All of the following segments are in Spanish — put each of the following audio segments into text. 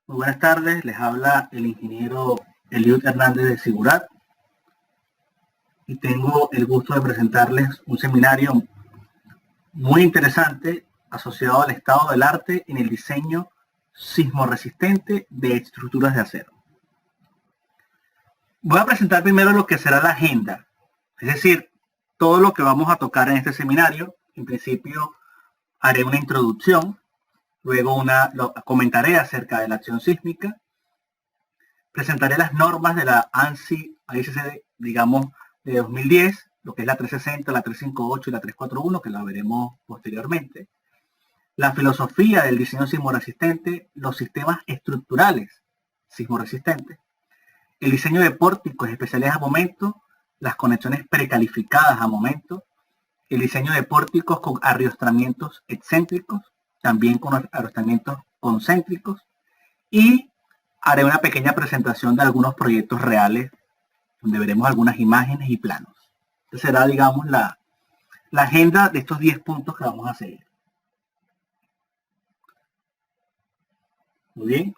Muy buenas tardes, les habla el ingeniero Eliud Hernández de Sigurat y tengo el gusto de presentarles un seminario muy interesante asociado al estado del arte en el diseño sismorresistente de estructuras de acero. Voy a presentar primero lo que será la agenda, es decir, todo lo que vamos a tocar en este seminario. En principio haré una introducción, luego comentaré acerca de la acción sísmica, presentaré las normas de la ANSI, digamos, de 2010, lo que es la 360, la 358 y la 341, que la veremos posteriormente. La filosofía del diseño sismoresistente, los sistemas estructurales sismoresistentes, el diseño de pórticos especiales a momento, las conexiones precalificadas a momento, el diseño de pórticos con arriostramientos excéntricos, también con arriostramientos concéntricos, y haré una pequeña presentación de algunos proyectos reales donde veremos algunas imágenes y planos. Esta será, digamos, la agenda de estos 10 puntos que vamos a seguir. Muy bien.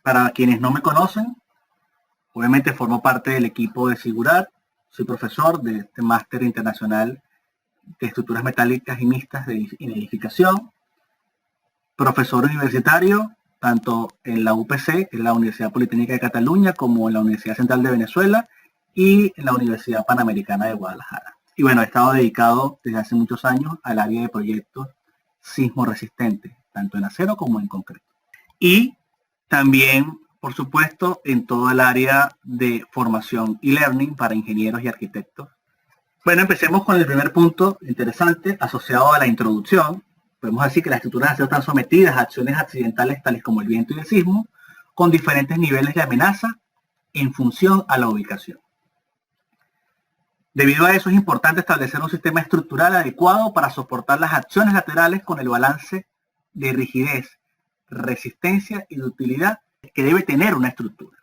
Para quienes no me conocen, obviamente formo parte del equipo de Sigurat. Soy profesor de este máster internacional de estructuras metálicas y mixtas en edificación. Profesor universitario, tanto en la UPC, que es la Universidad Politécnica de Cataluña, como en la Universidad Central de Venezuela y en la Universidad Panamericana de Guadalajara. Y bueno, he estado dedicado desde hace muchos años al área de proyectos sismoresistentes, tanto en acero como en concreto. Y también, por supuesto, en todo el área de formación y learning para ingenieros y arquitectos. Bueno, empecemos con el primer punto interesante asociado a la introducción. Podemos decir que las estructuras de acero están sometidas a acciones accidentales tales como el viento y el sismo, con diferentes niveles de amenaza en función a la ubicación. Debido a eso es importante establecer un sistema estructural adecuado para soportar las acciones laterales con el balance de rigidez, resistencia y de utilidad que debe tener una estructura.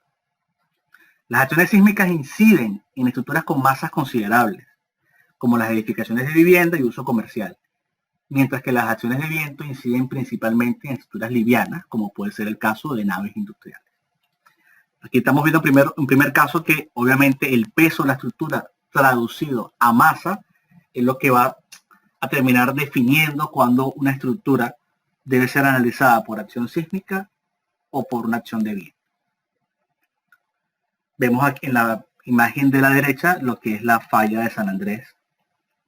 Las acciones sísmicas inciden en estructuras con masas considerables, como las edificaciones de vivienda y uso comercial, mientras que las acciones de viento inciden principalmente en estructuras livianas, como puede ser el caso de naves industriales. Aquí estamos viendo un primer caso que obviamente el peso de la estructura traducido a masa es lo que va a terminar definiendo cuando una estructura debe ser analizada por acción sísmica o por una acción de viento. Vemos aquí en la imagen de la derecha lo que es la falla de San Andrés,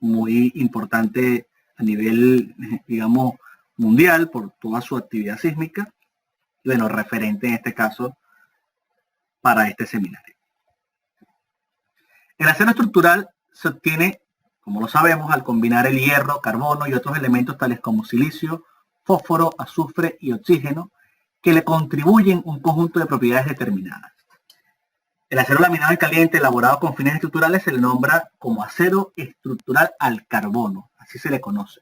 muy importante a nivel, digamos, mundial por toda su actividad sísmica, y bueno, referente en este caso para este seminario. El acero estructural se obtiene, como lo sabemos, al combinar el hierro, carbono y otros elementos tales como silicio, fósforo, azufre y oxígeno, que le contribuyen un conjunto de propiedades determinadas. El acero laminado en caliente elaborado con fines estructurales se le nombra como acero estructural al carbono, así se le conoce,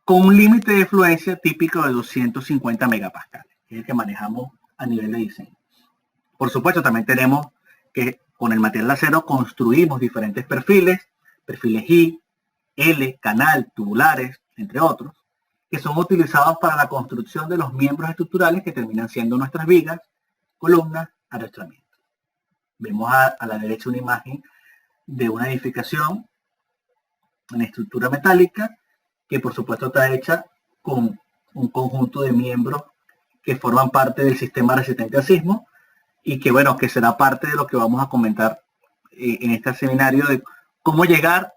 con un límite de fluencia típico de 250 megapascales, que es el que manejamos a nivel de diseño. Por supuesto, también tenemos que con el material de acero construimos diferentes perfiles I, L, canal, tubulares, entre otros, que son utilizados para la construcción de los miembros estructurales que terminan siendo nuestras vigas, columnas, arrastramientos. Vemos a la derecha una imagen de una edificación en estructura metálica que por supuesto está hecha con un conjunto de miembros que forman parte del sistema resistente al sismo y que bueno, que será parte de lo que vamos a comentar en este seminario de cómo llegar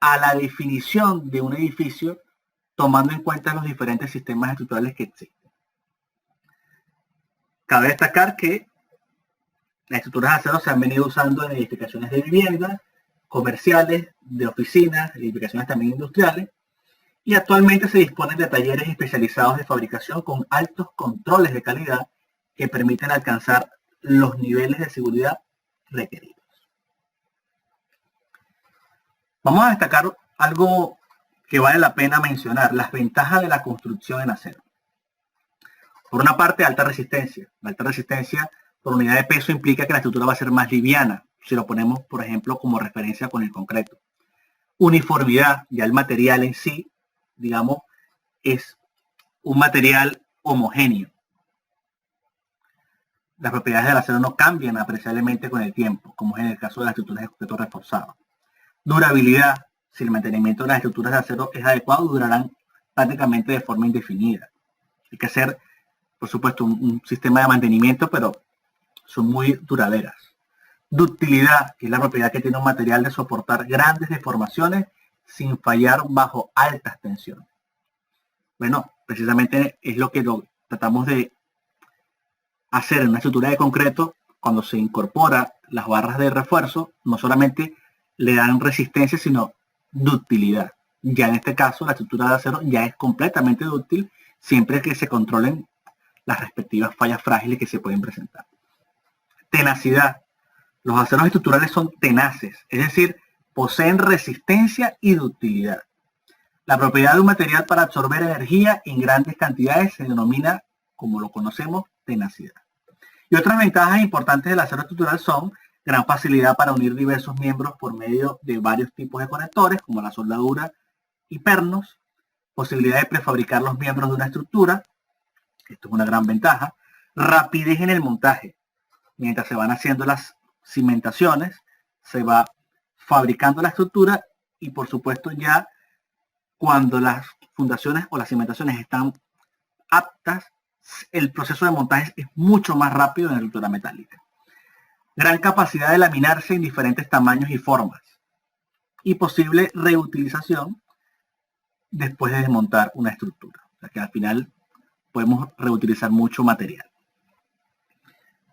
a la definición de un edificio tomando en cuenta los diferentes sistemas estructurales que existen. Cabe destacar que las estructuras de acero se han venido usando en edificaciones de vivienda, comerciales, de oficinas, edificaciones también industriales, y actualmente se disponen de talleres especializados de fabricación con altos controles de calidad que permiten alcanzar los niveles de seguridad requeridos. Vamos a destacar algo que vale la pena mencionar, las ventajas de la construcción en acero. Por una parte, alta resistencia. La alta resistencia por unidad de peso implica que la estructura va a ser más liviana, si lo ponemos, por ejemplo, como referencia con el concreto. Uniformidad, ya el material en sí, digamos, es un material homogéneo. Las propiedades del acero no cambian apreciablemente con el tiempo, como es en el caso de las estructuras de concreto reforzado. Durabilidad. Si el mantenimiento de las estructuras de acero es adecuado, durarán prácticamente de forma indefinida. Hay que hacer, por supuesto, un sistema de mantenimiento, pero son muy duraderas. Ductilidad, que es la propiedad que tiene un material de soportar grandes deformaciones sin fallar bajo altas tensiones. Bueno, precisamente es lo que tratamos de hacer en una estructura de concreto. Cuando se incorpora las barras de refuerzo, no solamente le dan resistencia, sino ductilidad. Ya en este caso, la estructura de acero ya es completamente dúctil, siempre que se controlen las respectivas fallas frágiles que se pueden presentar. Tenacidad. Los aceros estructurales son tenaces, es decir, poseen resistencia y ductilidad. La propiedad de un material para absorber energía en grandes cantidades se denomina, como lo conocemos, tenacidad. Y otras ventajas importantes del acero estructural son gran facilidad para unir diversos miembros por medio de varios tipos de conectores, como la soldadura y pernos, posibilidad de prefabricar los miembros de una estructura, esto es una gran ventaja, rapidez en el montaje. Mientras se van haciendo las cimentaciones, se va fabricando la estructura y por supuesto ya cuando las fundaciones o las cimentaciones están aptas, el proceso de montaje es mucho más rápido en la estructura metálica. Gran capacidad de laminarse en diferentes tamaños y formas y posible reutilización después de desmontar una estructura. O sea que al final podemos reutilizar mucho material.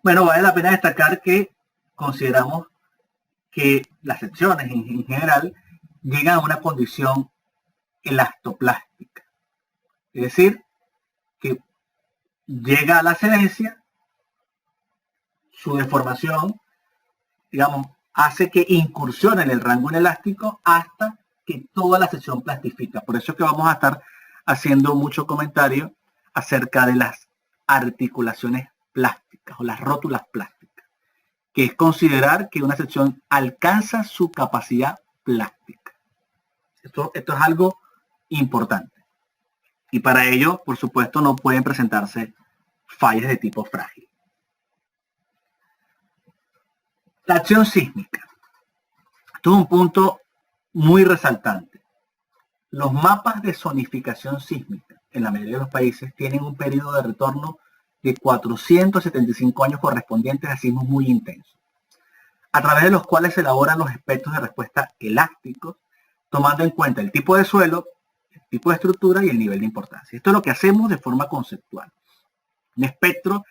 Bueno, vale la pena destacar que consideramos que las secciones en general llegan a una condición elastoplástica. Es decir, que llega a la adherencia, su deformación, digamos, hace que incursione en el rango inelástico hasta que toda la sección plastifica. Por eso es que vamos a estar haciendo mucho comentario acerca de las articulaciones plásticas o las rótulas plásticas, que es considerar que una sección alcanza su capacidad plástica. Esto es algo importante. Y para ello, por supuesto, no pueden presentarse fallas de tipo frágil. La acción sísmica. Esto es un punto muy resaltante. Los mapas de zonificación sísmica en la mayoría de los países tienen un periodo de retorno de 475 años correspondientes a sismos muy intensos, a través de los cuales se elaboran los espectros de respuesta elásticos, tomando en cuenta el tipo de suelo, el tipo de estructura y el nivel de importancia. Esto es lo que hacemos de forma conceptual. Un espectro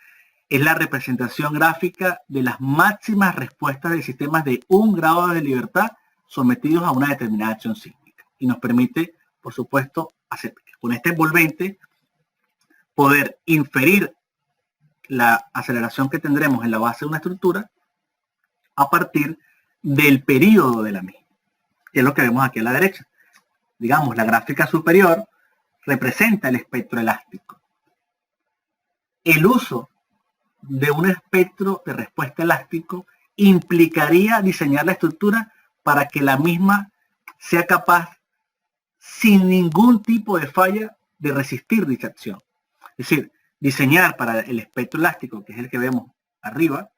es la representación gráfica de las máximas respuestas de sistemas de 1 grado de libertad sometidos a una determinada acción sísmica. Y nos permite, por supuesto, hacer con este envolvente poder inferir la aceleración que tendremos en la base de una estructura a partir del periodo de la misma, que es lo que vemos aquí a la derecha. Digamos, la gráfica superior representa el espectro elástico. El uso de un espectro de respuesta elástico implicaría diseñar la estructura para que la misma sea capaz, sin ningún tipo de falla, de resistir dicha acción. Es decir, diseñar para el espectro elástico, que es el que vemos arriba,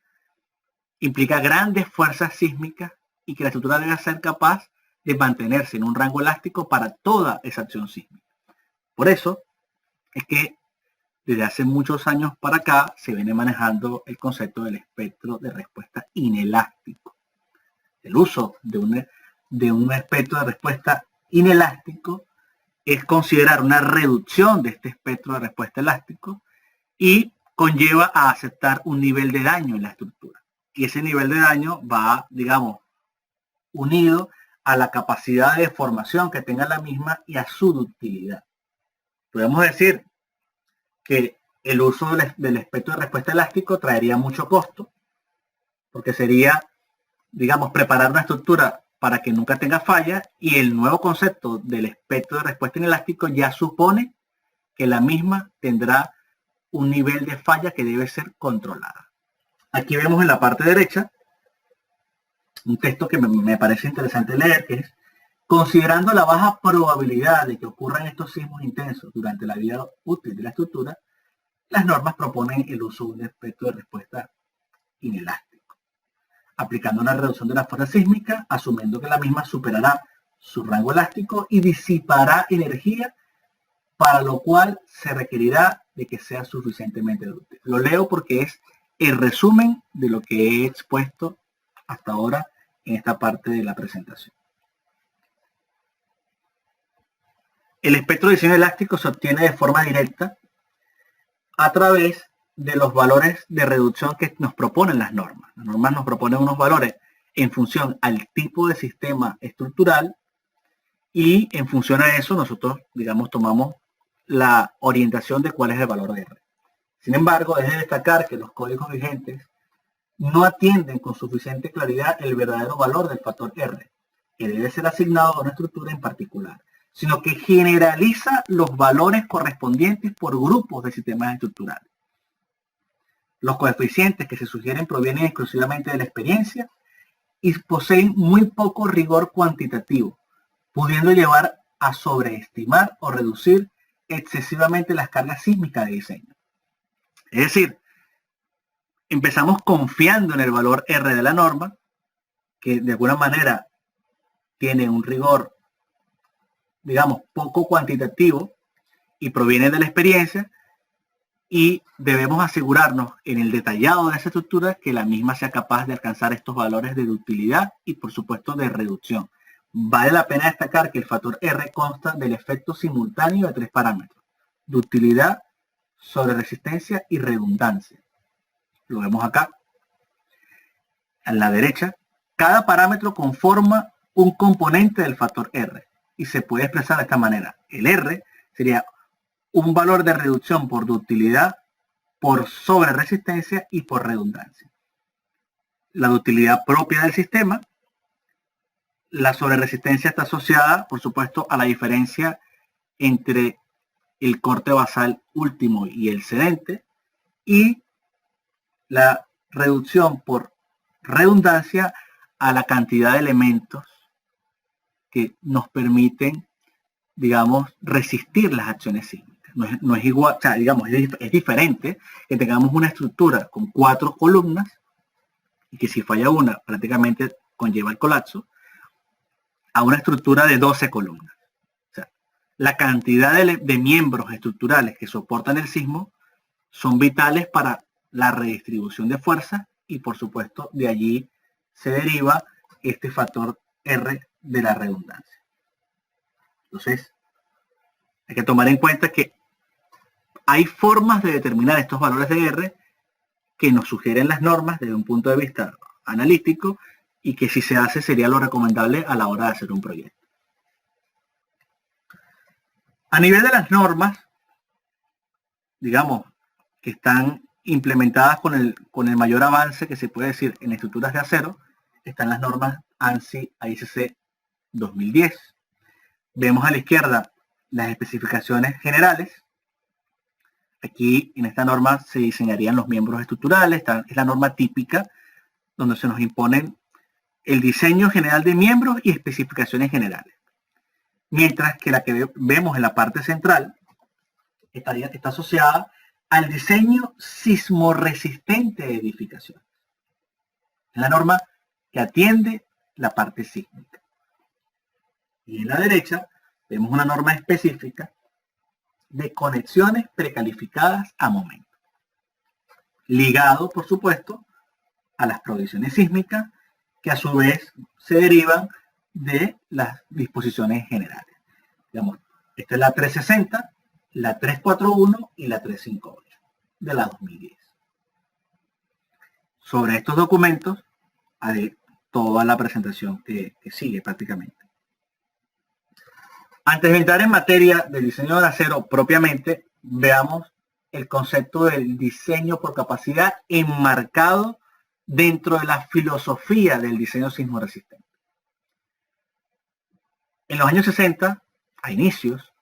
implica grandes fuerzas sísmicas y que la estructura debe ser capaz de mantenerse en un rango elástico para toda esa acción sísmica. Por eso es que desde hace muchos años para acá se viene manejando el concepto del espectro de respuesta inelástico. El uso de un espectro de respuesta inelástico es considerar una reducción de este espectro de respuesta elástico y conlleva a aceptar un nivel de daño en la estructura. Y ese nivel de daño va, digamos, unido a la capacidad de deformación que tenga la misma y a su ductilidad. Podemos decir que el uso del espectro de respuesta elástico traería mucho costo, porque sería, digamos, preparar una estructura para que nunca tenga falla, y el nuevo concepto del espectro de respuesta inelástico ya supone que la misma tendrá un nivel de falla que debe ser controlada. Aquí vemos en la parte derecha un texto que me parece interesante leer, que es: considerando la baja probabilidad de que ocurran estos sismos intensos durante la vida útil de la estructura, Las normas proponen el uso de un efecto de respuesta inelástico, aplicando una reducción de la fuerza sísmica, asumiendo que la misma superará su rango elástico y disipará energía, para lo cual se requerirá de que sea suficientemente útil. Lo leo porque es el resumen de lo que he expuesto hasta ahora en esta parte de la presentación. El espectro de diseño elástico se obtiene de forma directa a través de los valores de reducción que nos proponen las normas. Las normas nos proponen unos valores en función al tipo de sistema estructural y en función a eso nosotros, digamos, tomamos la orientación de cuál es el valor de R. Sin embargo, es de destacar que los códigos vigentes no atienden con suficiente claridad el verdadero valor del factor R, que debe ser asignado a una estructura en particular, sino que generaliza los valores correspondientes por grupos de sistemas estructurales. Los coeficientes que se sugieren provienen exclusivamente de la experiencia y poseen muy poco rigor cuantitativo, pudiendo llevar a sobreestimar o reducir excesivamente las cargas sísmicas de diseño. Es decir, empezamos confiando en el valor R de la norma, que de alguna manera tiene un rigor, digamos, poco cuantitativo y proviene de la experiencia, y debemos asegurarnos en el detallado de esa estructura que la misma sea capaz de alcanzar estos valores de utilidad y por supuesto de reducción. Vale la pena destacar que el factor R consta del efecto simultáneo de tres parámetros: ductilidad, sobreresistencia y redundancia. Lo vemos acá. A la derecha, cada parámetro conforma un componente del factor R y se puede expresar de esta manera. El R sería un valor de reducción por ductilidad, por sobreresistencia y por redundancia. La ductilidad propia del sistema. La sobreresistencia está asociada, por supuesto, a la diferencia entre el corte basal último y el cedente, y la reducción por redundancia a la cantidad de elementos que nos permiten, digamos, resistir las acciones sísmicas. No es igual, o sea, digamos, es diferente que tengamos una estructura con 4 columnas y que si falla una prácticamente conlleva el colapso, a una estructura de 12 columnas. O sea, la cantidad de miembros estructurales que soportan el sismo son vitales para la redistribución de fuerza y por supuesto de allí se deriva este factor R de la redundancia. Entonces, hay que tomar en cuenta que hay formas de determinar estos valores de R que nos sugieren las normas desde un punto de vista analítico y que si se hace sería lo recomendable a la hora de hacer un proyecto. A nivel de las normas, digamos, que están implementadas con el mayor avance que se puede decir en estructuras de acero, están las normas ANSI/AICC 2010. Vemos a la izquierda las especificaciones generales. Aquí en esta norma se diseñarían los miembros estructurales. Es la norma típica donde se nos imponen el diseño general de miembros y especificaciones generales. Mientras que la que vemos en la parte central está asociada al diseño sismoresistente de edificación. Es la norma que atiende la parte sísmica. Y en la derecha vemos una norma específica de conexiones precalificadas a momento, ligado, por supuesto, a las provisiones sísmicas, que a su vez se derivan de las disposiciones generales. Digamos, esta es la 360, la 341 y la 358 de la 2010. Sobre estos documentos haré toda la presentación que sigue prácticamente. Antes de entrar en materia del diseño de acero propiamente, veamos el concepto del diseño por capacidad enmarcado dentro de la filosofía del diseño sismoresistente. En los años 60, a inicios,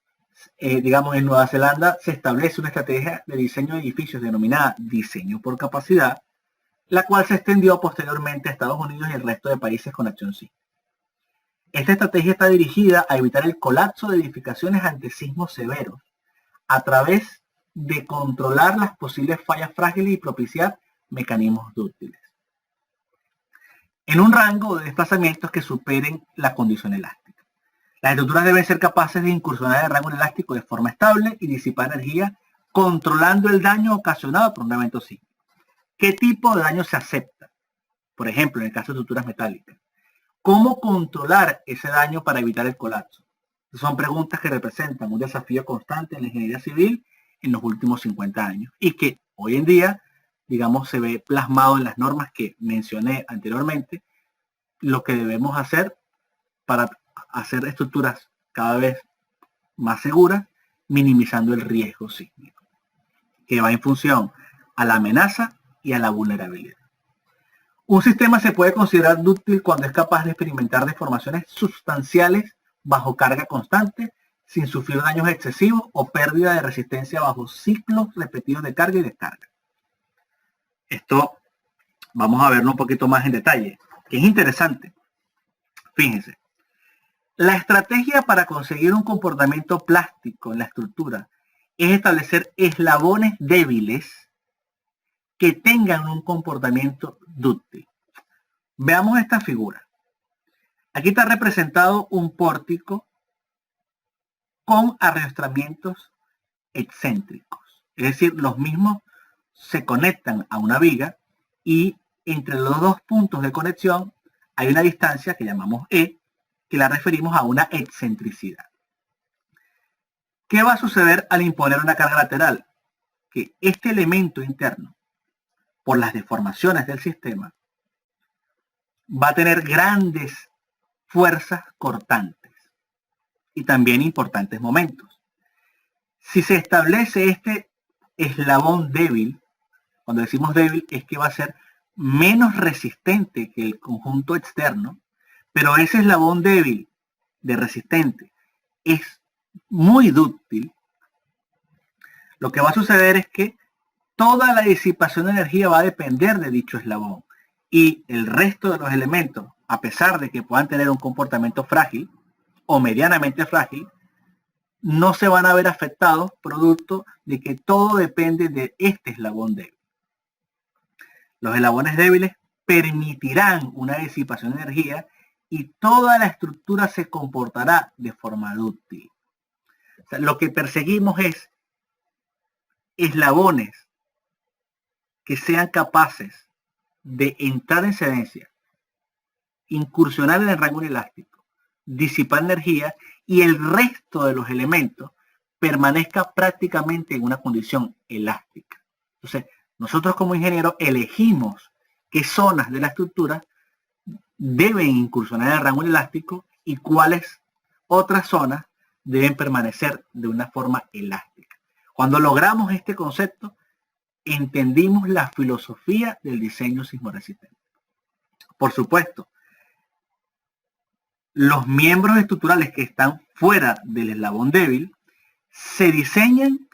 digamos, en Nueva Zelanda se establece una estrategia de diseño de edificios denominada diseño por capacidad, la cual se extendió posteriormente a Estados Unidos y el resto de países con acción sísmica. Esta estrategia está dirigida a evitar el colapso de edificaciones ante sismos severos a través de controlar las posibles fallas frágiles y propiciar mecanismos dúctiles en un rango de desplazamientos que superen la condición elástica. Las estructuras deben ser capaces de incursionar en el rango elástico de forma estable y disipar energía controlando el daño ocasionado por un evento sísmico. ¿Qué tipo de daño se acepta? Por ejemplo, en el caso de estructuras metálicas. ¿Cómo controlar ese daño para evitar el colapso? Son preguntas que representan un desafío constante en la ingeniería civil en los últimos 50 años y que hoy en día, digamos, se ve plasmado en las normas que mencioné anteriormente, lo que debemos hacer para hacer estructuras cada vez más seguras, minimizando el riesgo sísmico, que va en función a la amenaza y a la vulnerabilidad. Un sistema se puede considerar dúctil cuando es capaz de experimentar deformaciones sustanciales bajo carga constante, sin sufrir daños excesivos o pérdida de resistencia bajo ciclos repetidos de carga y descarga. Esto vamos a verlo un poquito más en detalle, que es interesante. Fíjense, la estrategia para conseguir un comportamiento plástico en la estructura es establecer eslabones débiles que tengan un comportamiento dúctil. Veamos esta figura. Aquí está representado un pórtico con arrastramientos excéntricos. Es decir, los mismos se conectan a una viga y entre los dos puntos de conexión hay una distancia que llamamos E, que la referimos a una excentricidad. ¿Qué va a suceder al imponer una carga lateral? Que este elemento interno, por las deformaciones del sistema, va a tener grandes fuerzas cortantes y también importantes momentos. Si se establece este eslabón débil, cuando decimos débil es que va a ser menos resistente que el conjunto externo, pero ese eslabón débil de resistente es muy dúctil, lo que va a suceder es que toda la disipación de energía va a depender de dicho eslabón y el resto de los elementos, a pesar de que puedan tener un comportamiento frágil o medianamente frágil, no se van a ver afectados producto de que todo depende de este eslabón débil. Los eslabones débiles permitirán una disipación de energía y toda la estructura se comportará de forma dúctil. O sea, lo que perseguimos es eslabones que sean capaces de entrar en cedencia, incursionar en el rango elástico, disipar energía y el resto de los elementos permanezca prácticamente en una condición elástica. Entonces, nosotros como ingenieros elegimos qué zonas de la estructura deben incursionar en el rango elástico y cuáles otras zonas deben permanecer de una forma elástica. Cuando logramos este concepto, entendimos la filosofía del diseño sismoresistente. Por supuesto, los miembros estructurales que están fuera del eslabón débil se diseñan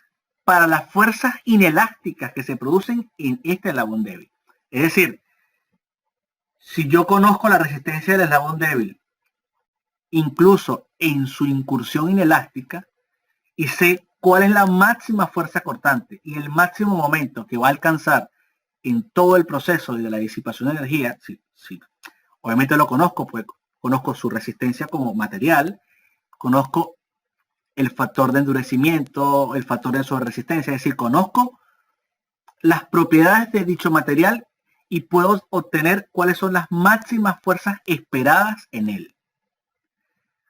para las fuerzas inelásticas que se producen en este eslabón débil. Es decir, si yo conozco la resistencia del eslabón débil, incluso en su incursión inelástica, y sé cuál es la máxima fuerza cortante y el máximo momento que va a alcanzar en todo el proceso de la disipación de energía, sí, obviamente lo conozco, pues conozco su resistencia como material, conozco el factor de endurecimiento, el factor de sobreresistencia, es decir, conozco las propiedades de dicho material y puedo obtener cuáles son las máximas fuerzas esperadas en él.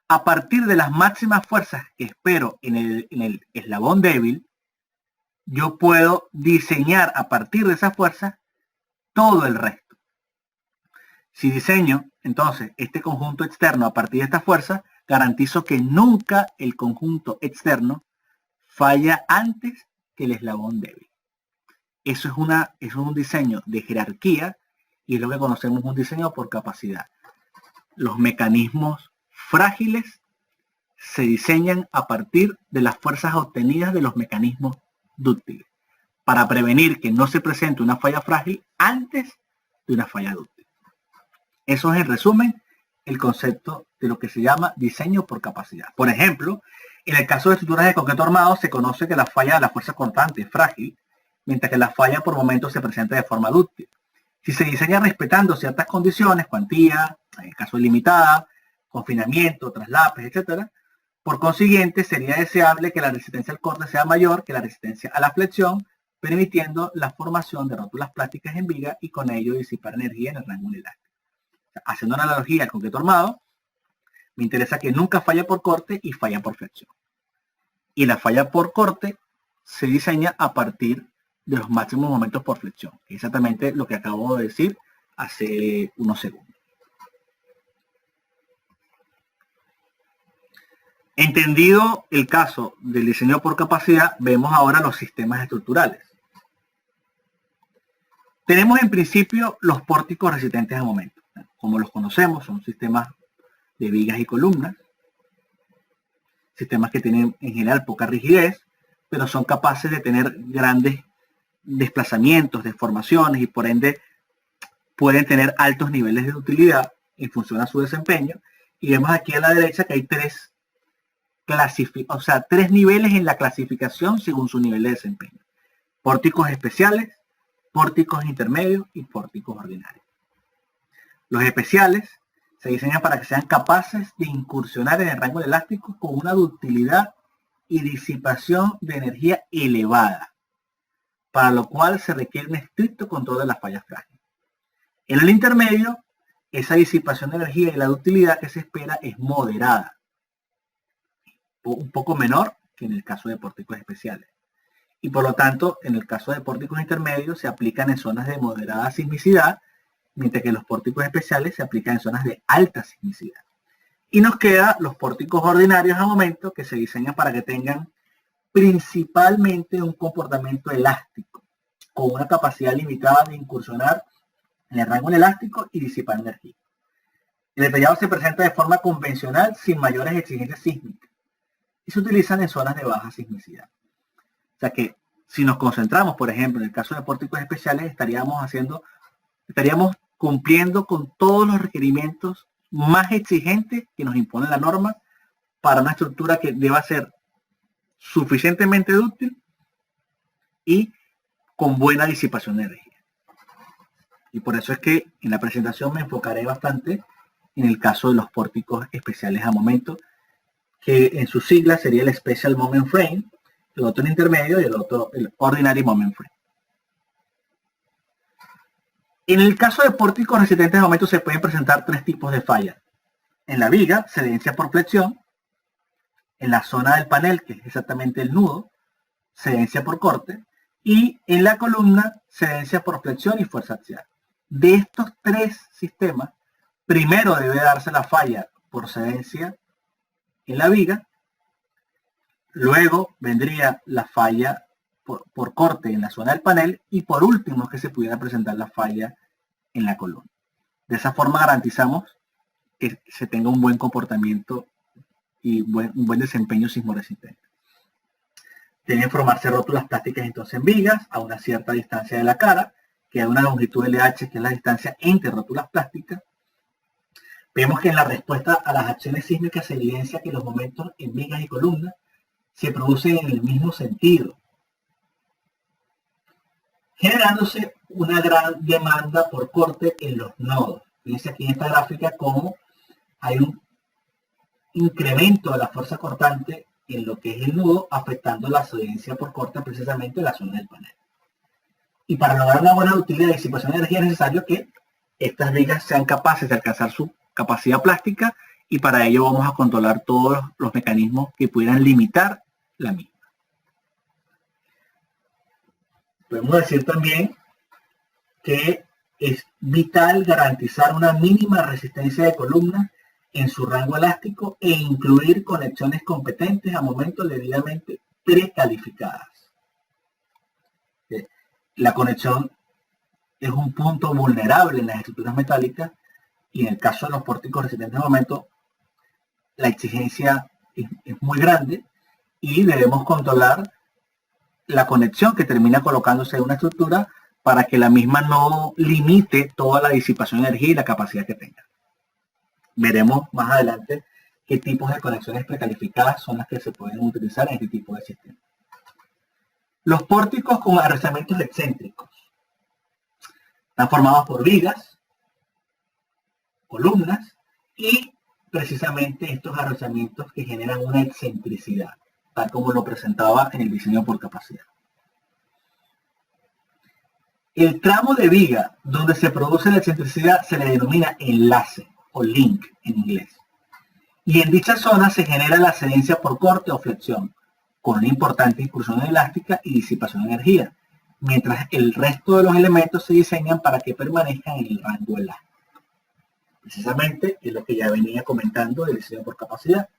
A partir de las máximas fuerzas que espero en el eslabón débil, yo puedo diseñar a partir de esas fuerzas todo el resto. Si diseño entonces este conjunto externo a partir de esta fuerza, garantizo que nunca el conjunto externo falla antes que el eslabón débil. Eso es un diseño de jerarquía y es lo que conocemos un diseño por capacidad. Los mecanismos frágiles se diseñan a partir de las fuerzas obtenidas de los mecanismos dúctiles para prevenir que no se presente una falla frágil antes de una falla dúctil. Eso es en resumen el concepto de lo que se llama diseño por capacidad. Por ejemplo, En el caso de estructuras de concreto armado se conoce que la falla de la fuerza cortante es frágil, mientras que la falla por momentos se presenta de forma dúctil. Si se diseña respetando ciertas condiciones, cuantía, en el caso limitada, confinamiento, traslapes, etc., por consiguiente sería deseable que la resistencia al corte sea mayor que la resistencia a la flexión, permitiendo la formación de rótulas plásticas en viga y con ello disipar energía en el rango inelástico. O sea, haciendo una analogía al concreto armado, me interesa que nunca falla por corte y falla por flexión. Y la falla por corte se diseña a partir de los máximos momentos por flexión, que es exactamente lo que acabo de decir hace unos segundos. Entendido el caso del diseño por capacidad, vemos ahora los sistemas estructurales. Tenemos en principio los pórticos resistentes a momento. Como los conocemos, son sistemas de vigas y columnas, sistemas que tienen en general poca rigidez, pero son capaces de tener grandes desplazamientos, deformaciones y por ende pueden tener altos niveles de utilidad en función a su desempeño. Y vemos aquí a la derecha que hay tres niveles en la clasificación según su nivel de desempeño. Pórticos especiales, pórticos intermedios y pórticos ordinarios. Los especiales se diseñan para que sean capaces de incursionar en el rango elástico con una ductilidad y disipación de energía elevada, para lo cual se requiere un estricto control de las fallas frágiles. En el intermedio, esa disipación de energía y la ductilidad que se espera es moderada, un poco menor que en el caso de pórticos especiales. Y por lo tanto, en el caso de pórticos intermedios se aplican en zonas de moderada sismicidad, mientras que los pórticos especiales se aplican en zonas de alta sismicidad. Y nos quedan los pórticos ordinarios a momento, que se diseñan para que tengan principalmente un comportamiento elástico, con una capacidad limitada de incursionar en el rango elástico y disipar energía. El detallado se presenta de forma convencional sin mayores exigencias sísmicas y se utilizan en zonas de baja sismicidad. O sea que si nos concentramos, por ejemplo, en el caso de pórticos especiales, estaríamos cumpliendo con todos los requerimientos más exigentes que nos impone la norma para una estructura que deba ser suficientemente dúctil y con buena disipación de energía. Y por eso es que en la presentación me enfocaré bastante en el caso de los pórticos especiales a momento, que en sus siglas sería el Special Moment Frame, el otro en intermedio y el otro el Ordinary Moment Frame. En el caso de pórticos resistentes a momento se pueden presentar tres tipos de fallas. En la viga se evidencia por flexión, en la zona del panel, que es exactamente el nudo, se evidencia por corte, y en la columna se evidencia por flexión y fuerza axial. De estos tres sistemas, primero debe darse la falla por cedencia en la viga, luego vendría la falla por corte en la zona del panel y por último es que se pudiera presentar la falla en la columna. De esa forma garantizamos que se tenga un buen comportamiento y un buen desempeño sismoresistente. Deben formarse rótulas plásticas entonces en vigas a una cierta distancia de la cara, que hay una longitud LH que es la distancia entre rótulas plásticas. Vemos que en la respuesta a las acciones sísmicas se evidencia que los momentos en vigas y columnas se producen en el mismo sentido, generándose una gran demanda por corte en los nodos. Fíjense aquí en esta gráfica cómo hay un incremento de la fuerza cortante en lo que es el nudo, afectando la cedidencia por corte precisamente en la zona del panel. Y para lograr una buena utilidad y disipación de energía es necesario que estas vigas sean capaces de alcanzar su capacidad plástica y para ello vamos a controlar todos los mecanismos que pudieran limitar la misma. Podemos decir también que es vital garantizar una mínima resistencia de columna en su rango elástico e incluir conexiones competentes a momentos debidamente precalificadas. La conexión es un punto vulnerable en las estructuras metálicas y en el caso de los pórticos resistentes a momento la exigencia es muy grande y debemos controlar la conexión que termina colocándose en una estructura para que la misma no limite toda la disipación de energía y la capacidad que tenga. Veremos más adelante qué tipos de conexiones precalificadas son las que se pueden utilizar en este tipo de sistema. Los pórticos con arrestamientos excéntricos están formados por vigas, columnas y precisamente estos arrestamientos que generan una excentricidad, tal como lo presentaba en el diseño por capacidad. El tramo de viga donde se produce la excentricidad se le denomina enlace o link en inglés. Y en dicha zona se genera la ascendencia por corte o flexión, con una importante impulsión elástica y disipación de energía, mientras el resto de los elementos se diseñan para que permanezcan en el rango elástico. Precisamente es lo que ya venía comentando del diseño por capacidad.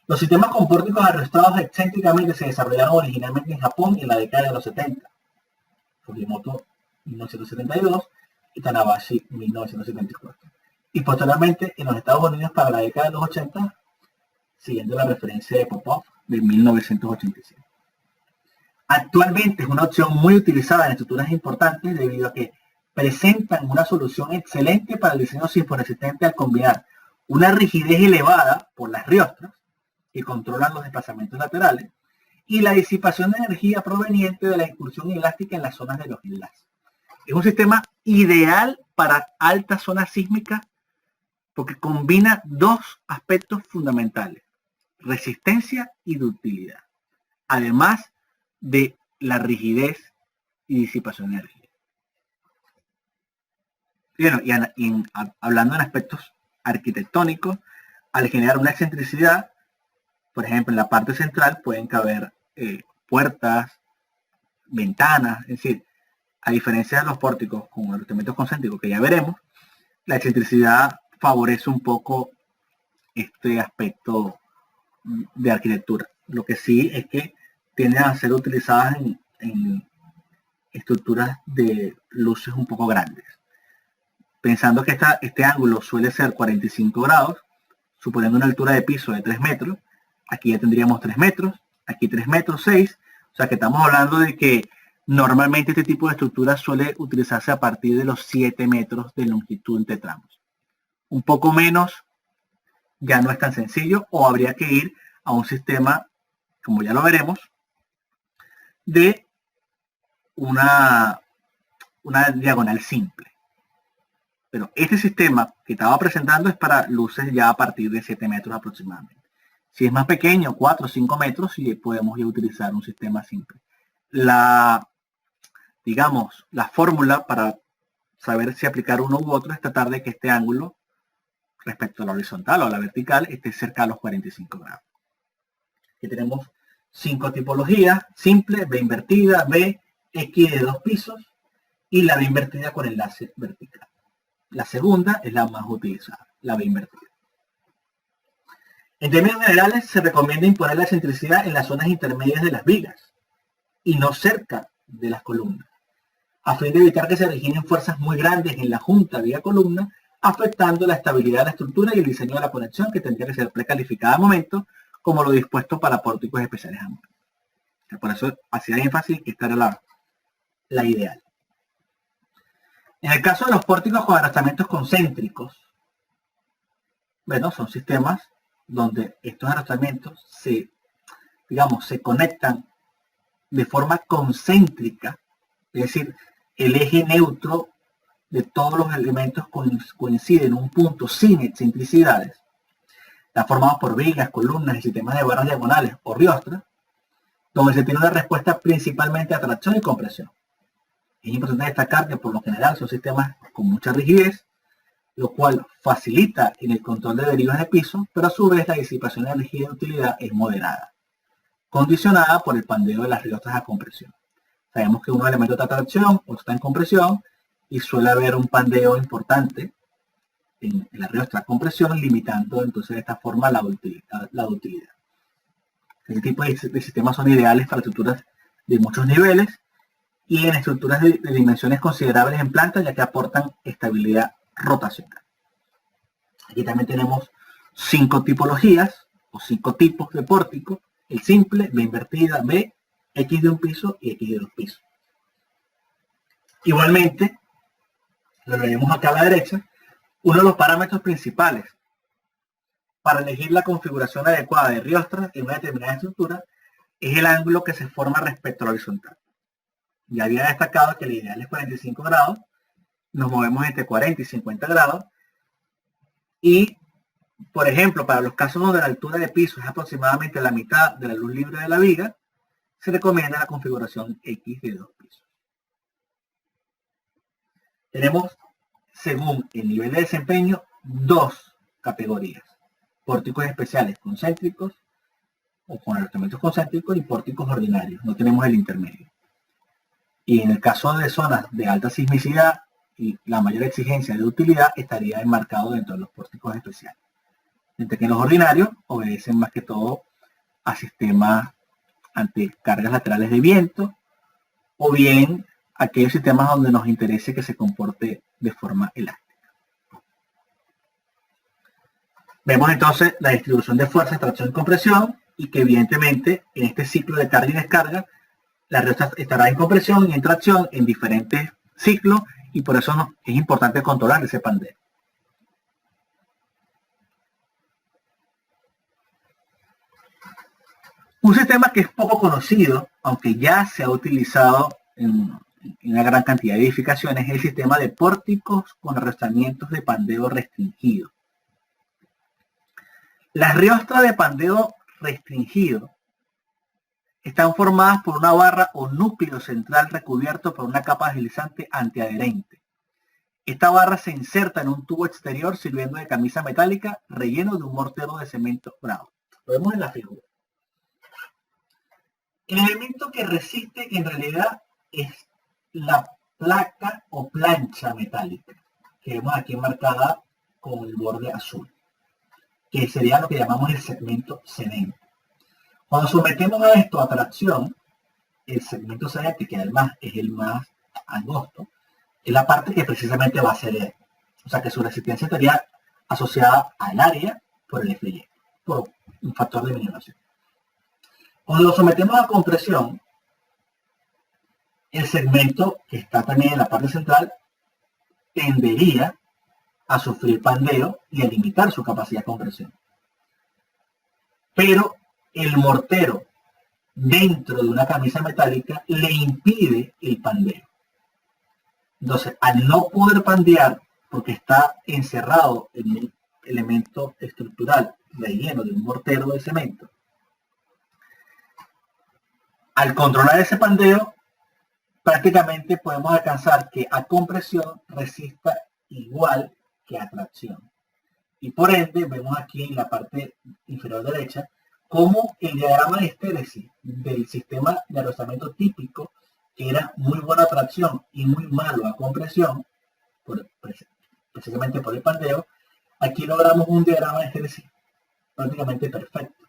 Los sistemas con pórticos arrastrados excéntricamente se desarrollaron originalmente en Japón en la década de los 70. Fujimoto 1972 y Tanahashi 1974. Y posteriormente en los Estados Unidos para la década de los 80, siguiendo la referencia de Popov de 1987. Actualmente es una opción muy utilizada en estructuras importantes debido a que presentan una solución excelente para el diseño sismoresistente al combinar una rigidez elevada por las riostras que controlan los desplazamientos laterales y la disipación de energía proveniente de la incursión elástica en las zonas de los enlaces. Es un sistema ideal para altas zonas sísmicas porque combina dos aspectos fundamentales: resistencia y ductilidad, además de la rigidez y disipación de energía. Bueno, hablando en aspectos arquitectónicos, al generar una excentricidad, por ejemplo, en la parte central pueden caber puertas, ventanas, es decir, a diferencia de los pórticos con los instrumentos concéntricos que ya veremos, la excentricidad favorece un poco este aspecto de arquitectura. Lo que sí es que tienden a ser utilizadas en estructuras de luces un poco grandes. Pensando que este ángulo suele ser 45 grados, suponiendo una altura de piso de 3 metros, aquí ya tendríamos 3 metros, aquí 3 metros 6, o sea que estamos hablando de que normalmente este tipo de estructura suele utilizarse a partir de los 7 metros de longitud entre tramos. Un poco menos ya no es tan sencillo, o habría que ir a un sistema, como ya lo veremos, de una diagonal simple. Pero este sistema que estaba presentando es para luces ya a partir de 7 metros aproximadamente. Si es más pequeño, 4 o 5 metros, sí podemos ya utilizar un sistema simple. La fórmula para saber si aplicar uno u otro es tratar de que este ángulo respecto a la horizontal o a la vertical esté cerca a los 45 grados. Aquí tenemos 5 tipologías: simple, B invertida, B, X de 2 pisos y la B invertida con enlace vertical. La segunda es la más utilizada, la B invertida. En términos generales, se recomienda imponer la excentricidad en las zonas intermedias de las vigas y no cerca de las columnas, a fin de evitar que se originen fuerzas muy grandes en la junta viga-columna, afectando la estabilidad de la estructura y el diseño de la conexión, que tendría que ser precalificada a momento, como lo dispuesto para pórticos especiales a momento. Por eso hacía énfasis que esta era la ideal. En el caso de los pórticos con arrastramientos concéntricos, bueno, son sistemas donde estos arrastramientos se conectan de forma concéntrica, es decir, el eje neutro de todos los elementos coincide en un punto sin excentricidades. Está formado por vigas, columnas y sistemas de barras diagonales o riostras, donde se tiene una respuesta principalmente a tracción y compresión. Es importante destacar que por lo general son sistemas con mucha rigidez, lo cual facilita en el control de derivas de piso, pero a su vez la disipación de energía de utilidad es moderada, condicionada por el pandeo de las riostras a compresión. Sabemos que un elemento está a tracción, otro está en compresión, y suele haber un pandeo importante en la riostra a compresión, limitando entonces de esta forma la ductilidad. Este tipo de sistemas son ideales para estructuras de muchos niveles y en estructuras de dimensiones considerables en planta, ya que aportan estabilidad rotacional. Aquí también tenemos 5 tipologías o 5 tipos de pórtico: el simple, B invertida, B, X de un piso y X de 2 pisos. Igualmente, lo veremos acá a la derecha, uno de los parámetros principales para elegir la configuración adecuada de riostras en una determinada estructura es el ángulo que se forma respecto a la horizontal. Ya había destacado que el ideal es 45 grados, nos movemos entre 40 y 50 grados, y, por ejemplo, para los casos donde la altura de piso es aproximadamente la mitad de la luz libre de la viga, se recomienda la configuración X de 2 pisos. Tenemos, según el nivel de desempeño, 2 categorías: pórticos especiales concéntricos o con arrestamientos concéntricos y pórticos ordinarios. No tenemos el intermedio. Y en el caso de zonas de alta sismicidad y la mayor exigencia de utilidad, estaría enmarcado dentro de los pórticos especiales. Mientras que los ordinarios obedecen más que todo a sistemas ante cargas laterales de viento, o bien aquellos sistemas donde nos interese que se comporte de forma elástica. Vemos entonces la distribución de fuerzas, tracción y compresión, y que evidentemente en este ciclo de carga y descarga, la riostra estará en compresión y en tracción en diferentes ciclos, y por eso es importante controlar ese pandeo. Un sistema que es poco conocido, aunque ya se ha utilizado en una gran cantidad de edificaciones, es el sistema de pórticos con arrestamientos de pandeo restringido. Las riostras de pandeo restringido están formadas por una barra o núcleo central recubierto por una capa deslizante antiadherente. Esta barra se inserta en un tubo exterior sirviendo de camisa metálica relleno de un mortero de cemento bravo. Lo vemos en la figura. El elemento que resiste en realidad es la placa o plancha metálica, que vemos aquí marcada con el borde azul, que sería lo que llamamos el segmento cemento. Cuando sometemos a esto a tracción, el segmento cemento, que además es el más angosto, es la parte que precisamente va a ceder. O sea que su resistencia estaría asociada al área por el FY, por un factor de minimización. Cuando lo sometemos a compresión, el segmento que está también en la parte central tendería a sufrir pandeo y a limitar su capacidad de compresión. Pero el mortero dentro de una camisa metálica le impide el pandeo. Entonces, al no poder pandear, porque está encerrado en un elemento estructural relleno de un mortero de cemento, al controlar ese pandeo, prácticamente podemos alcanzar que a compresión resista igual que a tracción. Y por ende, vemos aquí en la parte inferior derecha, cómo el diagrama de estéresis del sistema de arrestamiento típico, que era muy buena tracción y muy malo a compresión, precisamente por el pandeo, aquí logramos un diagrama de estéresis prácticamente perfecto,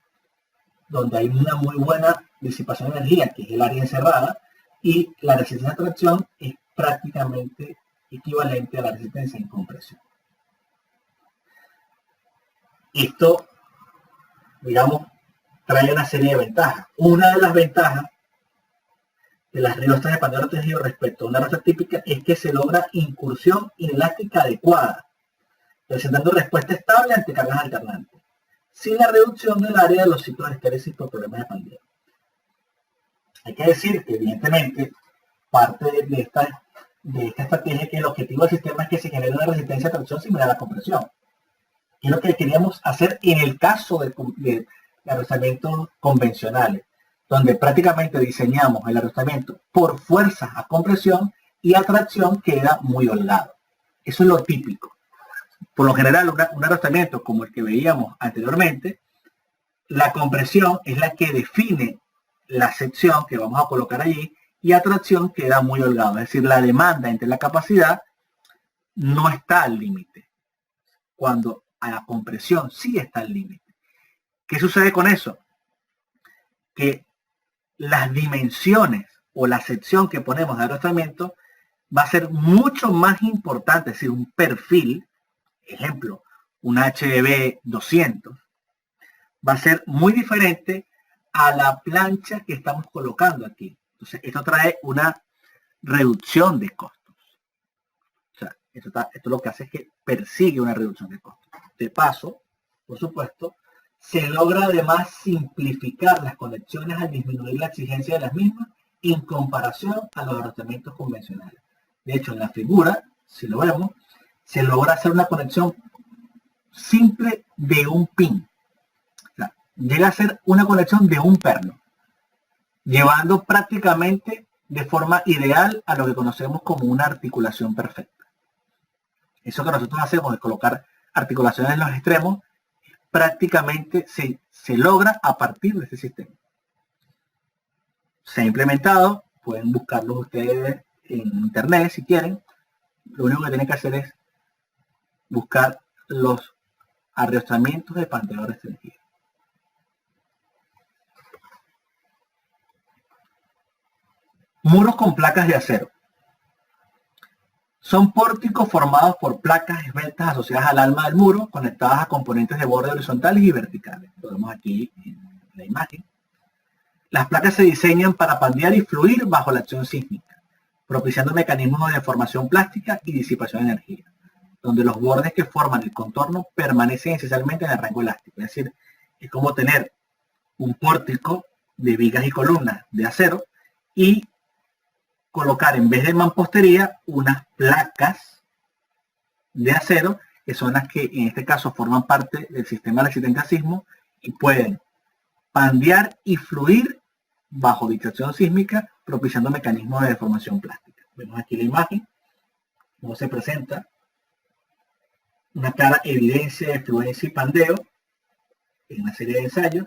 donde hay una muy buena disipación de energía, que es el área encerrada, y la resistencia a tracción es prácticamente equivalente a la resistencia en compresión. Esto, digamos, trae una serie de ventajas. Una de las ventajas de las riostras de pandeo restringido respecto a una riostra típica es que se logra incursión inelástica adecuada, presentando respuesta estable ante cargas alternantes, sin la reducción del área de los ciclos de estéresis por problemas de pandeo. Hay que decir que, evidentemente, parte de esta estrategia, que el objetivo del sistema es que se genere una resistencia a tracción similar a la compresión. Y es lo que queríamos hacer en el caso de arrestamientos convencionales, donde prácticamente diseñamos el arrestamiento por fuerzas a compresión y a tracción queda muy holgado. Eso es lo típico. Por lo general, un arrestamiento como el que veíamos anteriormente, la compresión es la que define la sección que vamos a colocar allí, y a tracción queda muy holgado. Es decir, la demanda entre la capacidad no está al límite, cuando a la compresión sí está al límite. ¿Qué sucede con eso? Que las dimensiones o la sección que ponemos de arrestamiento va a ser mucho más importante, es decir, un perfil, ejemplo, un HDB 200, va a ser muy diferente a la plancha que estamos colocando aquí. Entonces, esto trae una reducción de costos. O sea, esto lo que hace es que persigue una reducción de costos. De paso, por supuesto, se logra además simplificar las conexiones al disminuir la exigencia de las mismas en comparación a los arrojamientos convencionales. De hecho, en la figura, si lo vemos, se logra hacer una conexión simple de un pin. O sea, llega a ser una conexión de un perno, llevando prácticamente de forma ideal a lo que conocemos como una articulación perfecta. Eso que nosotros hacemos de colocar articulaciones en los extremos, prácticamente se logra a partir de este sistema. Se ha implementado, pueden buscarlo ustedes en internet si quieren. Lo único que tienen que hacer es buscar los arrojamientos de panteo restringido. Muros con placas de acero. Son pórticos formados por placas esbeltas asociadas al alma del muro, conectadas a componentes de borde horizontales y verticales. Lo vemos aquí en la imagen. Las placas se diseñan para pandear y fluir bajo la acción sísmica, propiciando mecanismos de deformación plástica y disipación de energía, donde los bordes que forman el contorno permanecen esencialmente en el rango elástico. Es decir, es como tener un pórtico de vigas y columnas de acero y colocar en vez de mampostería unas placas de acero, que son las que en este caso forman parte del sistema de resistencia al sismo y pueden pandear y fluir bajo dicha acción sísmica, propiciando mecanismos de deformación plástica. Vemos aquí la imagen, cómo se presenta una clara evidencia de fluencia y pandeo en una serie de ensayos,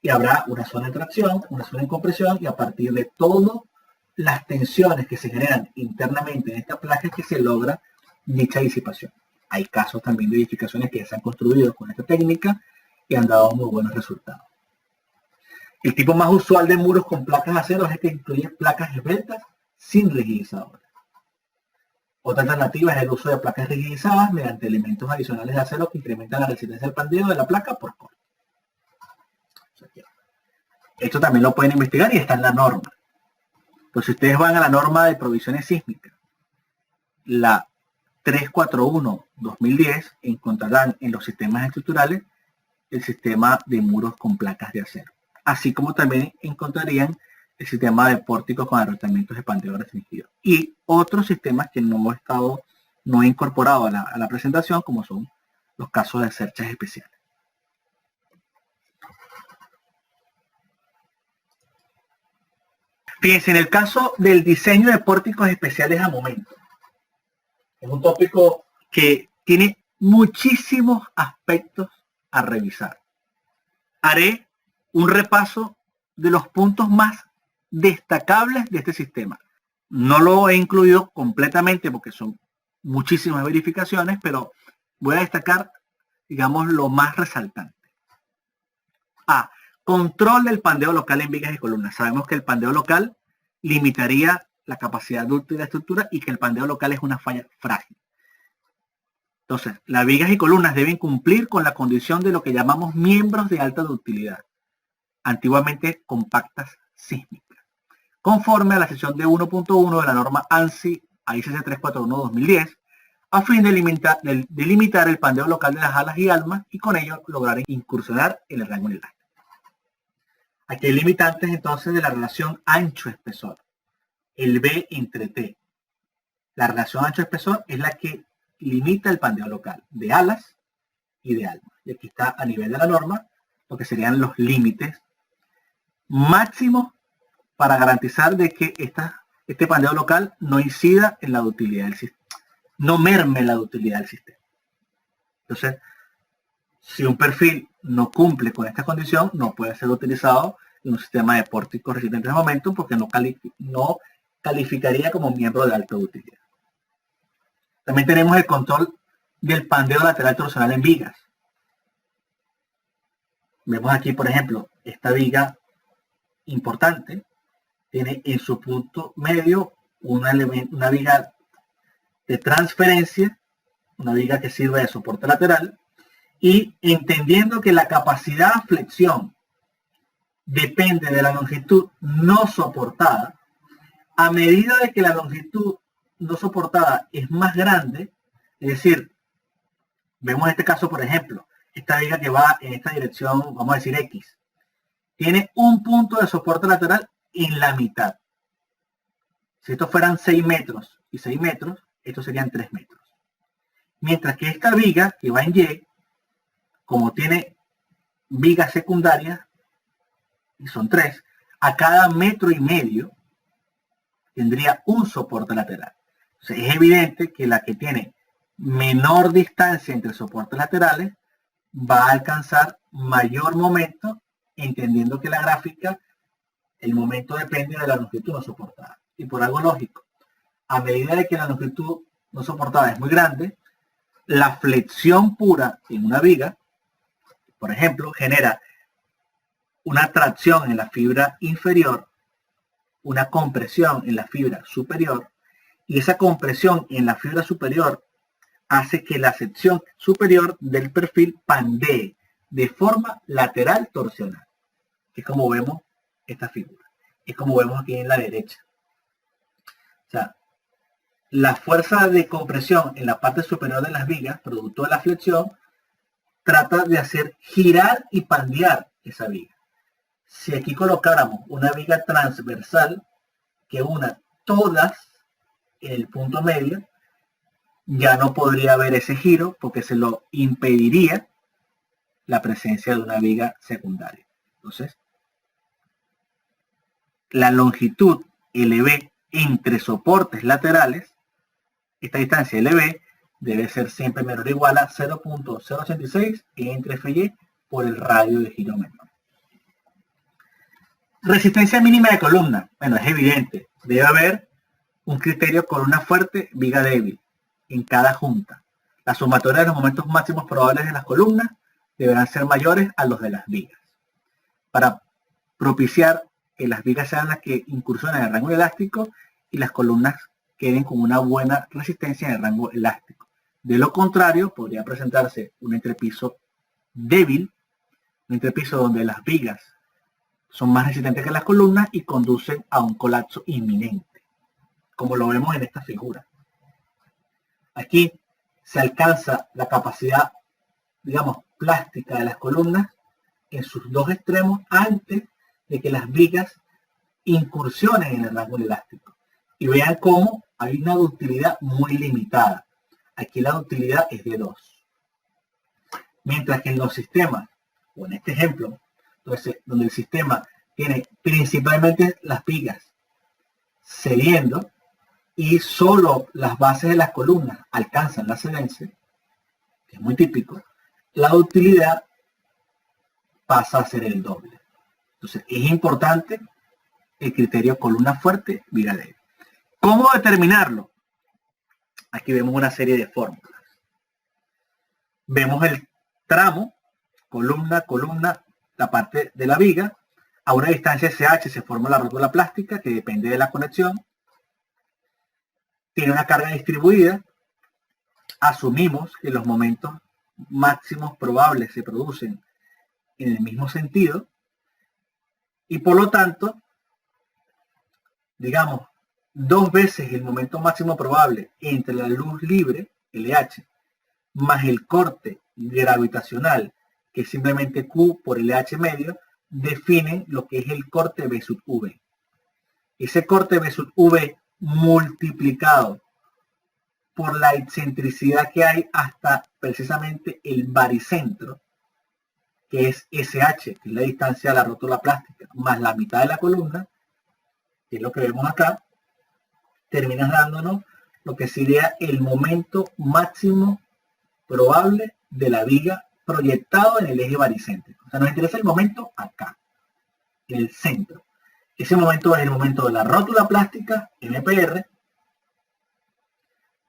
y habrá una zona de tracción, una zona de compresión, y a partir de todo las tensiones que se generan internamente en esta placa es que se logra dicha disipación. Hay casos también de edificaciones que ya se han construido con esta técnica y han dado muy buenos resultados. El tipo más usual de muros con placas de acero es el que incluye placas esbeltas sin rigidizadores. Otra alternativa es el uso de placas rigidizadas mediante elementos adicionales de acero que incrementan la resistencia del pandeo de la placa por corte. Esto también lo pueden investigar y está en la norma. Pues si ustedes van a la norma de provisiones sísmicas, la 341-2010, encontrarán en los sistemas estructurales el sistema de muros con placas de acero. Así como también encontrarían el sistema de pórticos con arrojamientos de pandeo restringido. Y otros sistemas que no he incorporado a la presentación, como son los casos de cerchas especiales. Fíjense, en el caso del diseño de pórticos especiales a momento, es un tópico que tiene muchísimos aspectos a revisar. Haré un repaso de los puntos más destacables de este sistema. No lo he incluido completamente porque son muchísimas verificaciones, pero voy a destacar, digamos, lo más resaltante. A. Control del pandeo local en vigas y columnas. Sabemos que el pandeo local limitaría la capacidad ductil de la estructura y que el pandeo local es una falla frágil. Entonces, las vigas y columnas deben cumplir con la condición de lo que llamamos miembros de alta ductilidad, antiguamente compactas sísmicas, conforme a la sección de 1.1 de la norma ANSI AICC 341-2010, a fin de limitar el pandeo local de las alas y almas y con ello lograr incursionar en el rango elástico. Aquí hay limitantes entonces de la relación ancho-espesor, el B entre T. La relación ancho-espesor es la que limita el pandeo local de alas y de almas. Y aquí está a nivel de la norma, lo que serían los límites máximos para garantizar de que este pandeo local no incida en la ductilidad del sistema, no merme la ductilidad del sistema. Entonces, si un perfil no cumple con esta condición, no puede ser utilizado en un sistema de pórticos resistentes de momento porque no calificaría como miembro de alta ductilidad. También tenemos el control del pandeo lateral torsional en vigas. Vemos aquí, por ejemplo, esta viga importante tiene en su punto medio una viga de transferencia, una viga que sirve de soporte lateral, y entendiendo que la capacidad de flexión depende de la longitud no soportada, a medida de que la longitud no soportada es más grande, es decir, vemos en este caso, por ejemplo, esta viga que va en esta dirección, vamos a decir X, tiene un punto de soporte lateral en la mitad. Si estos fueran 6 metros y 6 metros, estos serían 3 metros. Mientras que esta viga que va en Y, como tiene vigas secundarias, y son 3, a cada 1,5 metros tendría un soporte lateral. Entonces, es evidente que la que tiene menor distancia entre soportes laterales va a alcanzar mayor momento, entendiendo que la gráfica, el momento depende de la longitud no soportada. Y por algo lógico, a medida de que la longitud no soportada es muy grande, la flexión pura en una viga, por ejemplo, genera una tracción en la fibra inferior, una compresión en la fibra superior, y esa compresión en la fibra superior hace que la sección superior del perfil pandee de forma lateral torsional. Es como vemos esta figura. Es como vemos aquí en la derecha. O sea, la fuerza de compresión en la parte superior de las vigas, producto de la flexión, trata de hacer girar y pandear esa viga. Si aquí colocáramos una viga transversal que una todas en el punto medio, ya no podría haber ese giro porque se lo impediría la presencia de una viga secundaria. Entonces, la longitud LB entre soportes laterales, esta distancia LB debe ser siempre menor o igual a 0.086 entre FY por el radio de giro menor. Resistencia mínima de columna. Bueno, es evidente. Debe haber un criterio columna fuerte, viga débil en cada junta. La sumatoria de los momentos máximos probables de las columnas deberán ser mayores a los de las vigas. Para propiciar que las vigas sean las que incursionen en el rango elástico y las columnas queden con una buena resistencia en el rango elástico. De lo contrario, podría presentarse un entrepiso débil, un entrepiso donde las vigas son más resistentes que las columnas y conducen a un colapso inminente, como lo vemos en esta figura. Aquí se alcanza la capacidad, digamos, plástica de las columnas en sus dos extremos antes de que las vigas incursionen en el rango elástico. Y vean cómo hay una ductilidad muy limitada. Aquí la ductilidad es de 2. Mientras que en los sistemas, o en este ejemplo, entonces, donde el sistema tiene principalmente las vigas cediendo y solo las bases de las columnas alcanzan la cedencia, que es muy típico, la ductilidad pasa a ser el doble. Entonces, es importante el criterio columna fuerte, viga débil. ¿Cómo determinarlo? Aquí vemos una serie de fórmulas. Vemos el tramo, columna, la parte de la viga. A una distancia SH se forma la rótula plástica que depende de la conexión. Tiene una carga distribuida. Asumimos que los momentos máximos probables se producen en el mismo sentido. Y por lo tanto, digamos, 2 veces el momento máximo probable entre la luz libre, LH, más el corte gravitacional, que es simplemente Q por LH medio, define lo que es el corte B sub V. Ese corte B sub V multiplicado por la excentricidad que hay hasta precisamente el baricentro, que es SH, que es la distancia de la rótula plástica, más la mitad de la columna, que es lo que vemos acá, termina dándonos lo que sería el momento máximo probable de la viga proyectado en el eje baricéntrico. O sea, nos interesa el momento acá, en el centro. Ese momento es el momento de la rótula plástica, MPR,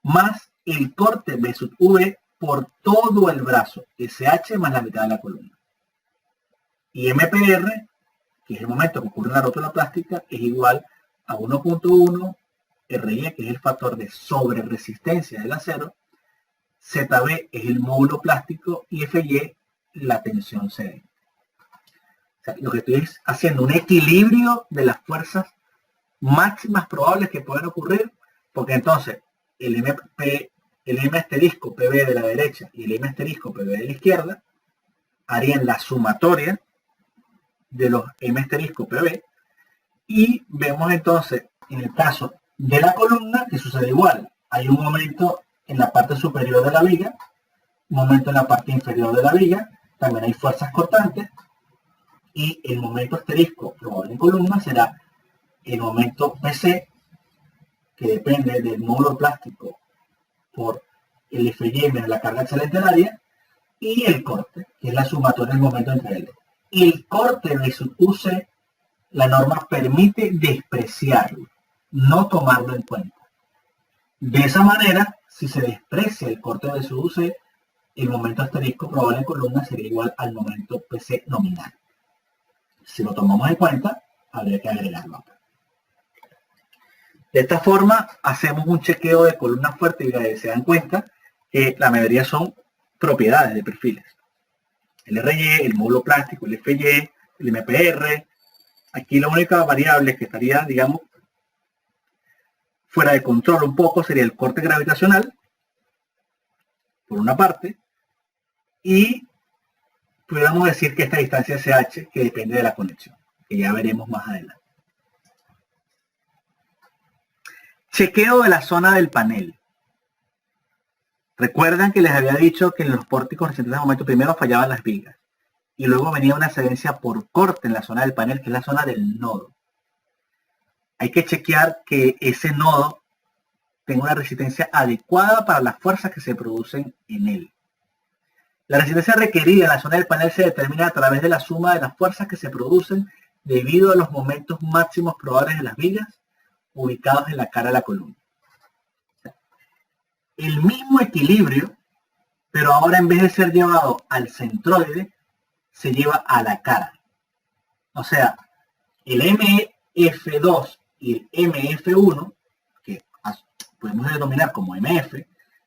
más el corte B sub V por todo el brazo, SH más la mitad de la columna. Y MPR, que es el momento que ocurre en la rótula plástica, es igual a 1.1 RY, que es el factor de sobreresistencia del acero, ZB es el módulo plástico y FY la tensión cedente. O sea, lo que estoy es haciendo un equilibrio de las fuerzas máximas probables que pueden ocurrir, porque entonces el M asterisco PB de la derecha y el M asterisco PB de la izquierda harían la sumatoria de los M asterisco PB, y vemos entonces en el caso de la columna que sucede igual. Hay un momento en la parte superior de la viga, un momento en la parte inferior de la viga, también hay fuerzas cortantes, y el momento asterisco probable en columna será el momento PC, que depende del módulo plástico por el FY menos la carga excedentelaria, y el corte, que es la sumatoria del momento entre ellos. El corte versus UC, la norma permite despreciarlo, no tomarlo en cuenta. De esa manera, si se desprecia el corte versus UC, el momento asterisco probable en columna sería igual al momento PC nominal. Si lo tomamos en cuenta, habría que agregarlo acá. De esta forma, hacemos un chequeo de columna fuerte y se dan cuenta que la mayoría son propiedades de perfiles. El RY, el módulo plástico, el FY, el MPR. Aquí la única variable que estaría, digamos, fuera de control un poco sería el corte gravitacional, por una parte, y pudiéramos decir que esta distancia SH, que depende de la conexión, que ya veremos más adelante. Chequeo de la zona del panel. Recuerdan que les había dicho que en los pórticos resistentes de momento primero fallaban las vigas y luego venía una excedencia por corte en la zona del panel, que es la zona del nodo. Hay que chequear que ese nodo tenga una resistencia adecuada para las fuerzas que se producen en él. La resistencia requerida en la zona del panel se determina a través de la suma de las fuerzas que se producen debido a los momentos máximos probables de las vigas ubicados en la cara de la columna. El mismo equilibrio, pero ahora en vez de ser llevado al centroide, se lleva a la cara. O sea, el MF2 y el MF1, que podemos denominar como MF,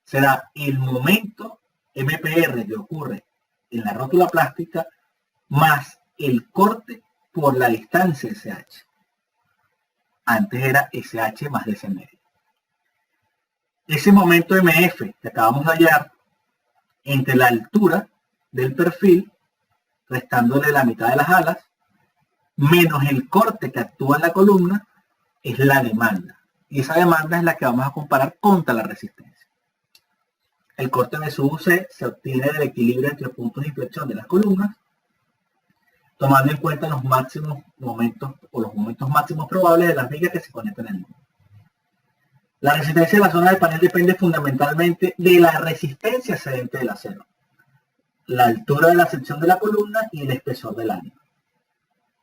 será el momento MPR que ocurre en la rótula plástica más el corte por la distancia SH. Antes era SH más DC medio. Ese momento MF que acabamos de hallar entre la altura del perfil, restándole la mitad de las alas, menos el corte que actúa en la columna, es la demanda. Y esa demanda es la que vamos a comparar contra la resistencia. El corte versus UC se obtiene del equilibrio entre los puntos de inflexión de las columnas, tomando en cuenta los máximos momentos o los momentos máximos probables de las vigas que se conectan en el nodo. La resistencia de la zona del panel depende fundamentalmente de la resistencia excedente del acero, la altura de la sección de la columna y el espesor del ánima.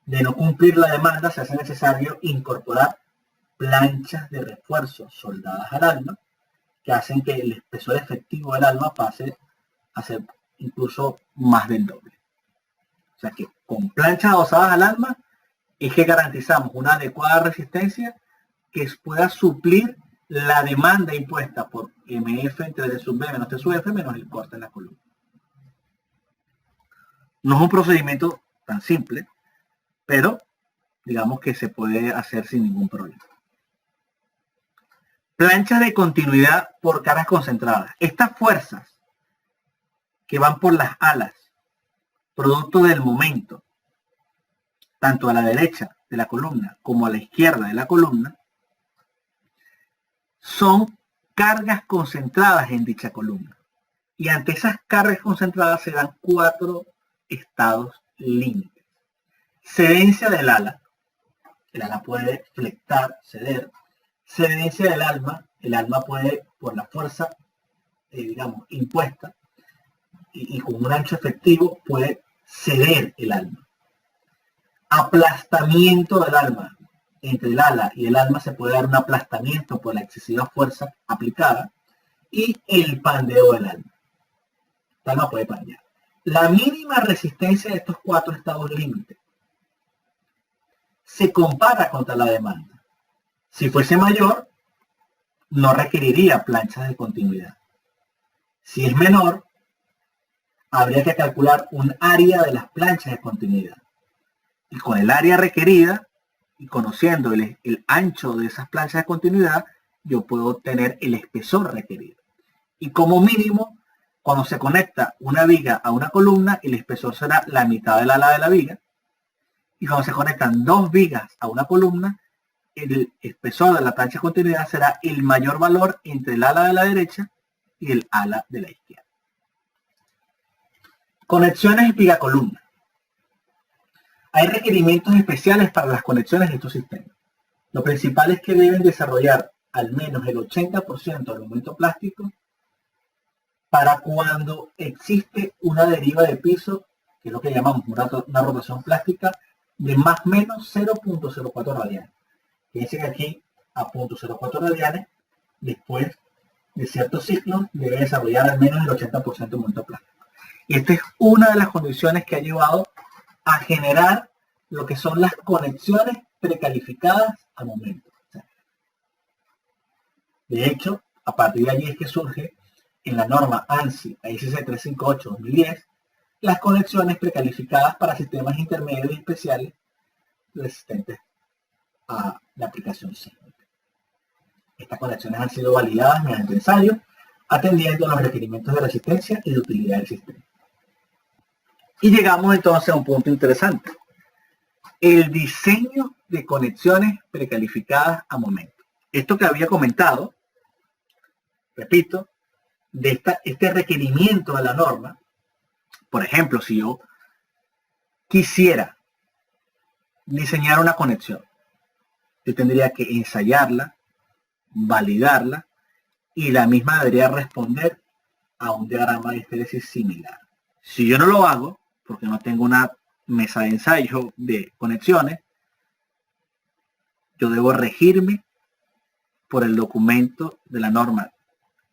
De no cumplir la demanda, se hace necesario incorporar planchas de refuerzo soldadas al alma, que hacen que el espesor efectivo del alma pase a ser incluso más del doble. O sea que con planchas adosadas al alma es que garantizamos una adecuada resistencia que pueda suplir la demanda impuesta por MF entre D sub B menos T sub F menos el corte en la columna. No es un procedimiento tan simple, pero digamos que se puede hacer sin ningún problema. Planchas de continuidad por cargas concentradas. Estas fuerzas que van por las alas, producto del momento, tanto a la derecha de la columna como a la izquierda de la columna, son cargas concentradas en dicha columna. Y ante esas cargas concentradas se dan 4 estados límites. Cedencia del ala. El ala puede flectar, ceder. Cedencia del alma. El alma puede, por la fuerza, digamos, impuesta y con un ancho efectivo, puede ceder el alma. Aplastamiento del alma. Entre el ala y el alma se puede dar un aplastamiento por la excesiva fuerza aplicada y el pandeo del alma. El alma puede pandear. La mínima resistencia de estos 4 estados límites se compara contra la demanda. Si fuese mayor, no requeriría planchas de continuidad. Si es menor, habría que calcular un área de las planchas de continuidad. Y con el área requerida, y conociendo el ancho de esas planchas de continuidad, yo puedo obtener el espesor requerido. Y como mínimo, Cuando se conecta una viga a una columna, el espesor será la mitad del ala de la viga. Y cuando se conectan dos vigas a una columna, el espesor de la plancha de continuidad será el mayor valor entre el ala de la derecha y el ala de la izquierda. Conexiones viga-columna. Hay requerimientos especiales para las conexiones de estos sistemas. Lo principal es que deben desarrollar al menos el 80% del momento plástico para cuando existe una deriva de piso, que es lo que llamamos una rotación plástica, de más o menos 0.04 radianes. Fíjense que aquí a 0.04 radianes, después de ciertos ciclos, debe desarrollar al menos el 80% del momento plástico. Y esta es una de las condiciones que ha llevado a generar lo que son las conexiones precalificadas a momento. De hecho, a partir de allí es que surge en la norma ANSI IEC 358-2010 las conexiones precalificadas para sistemas intermedios y especiales resistentes a la aplicación sísmica. Estas conexiones han sido validadas mediante ensayos, atendiendo a los requerimientos de resistencia y de utilidad del sistema. Y llegamos entonces a un punto interesante. El diseño de conexiones precalificadas a momento. Esto que había comentado, repito, de este requerimiento de la norma, por ejemplo, si yo quisiera diseñar una conexión, yo tendría que ensayarla, validarla, y la misma debería responder a un diagrama de histéresis similar. Si yo no lo hago, porque no tengo una mesa de ensayo de conexiones, yo debo regirme por el documento de la norma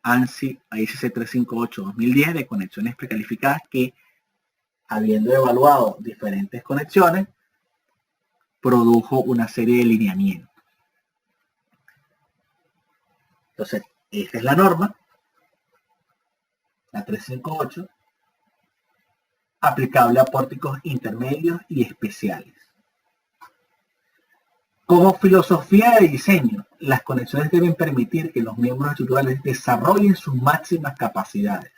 ANSI IEC 358-2010 de conexiones precalificadas que, habiendo evaluado diferentes conexiones, produjo una serie de lineamientos. Entonces, esta es la norma, la 358, aplicable a pórticos intermedios y especiales. Como filosofía de diseño, las conexiones deben permitir que los miembros estructurales desarrollen sus máximas capacidades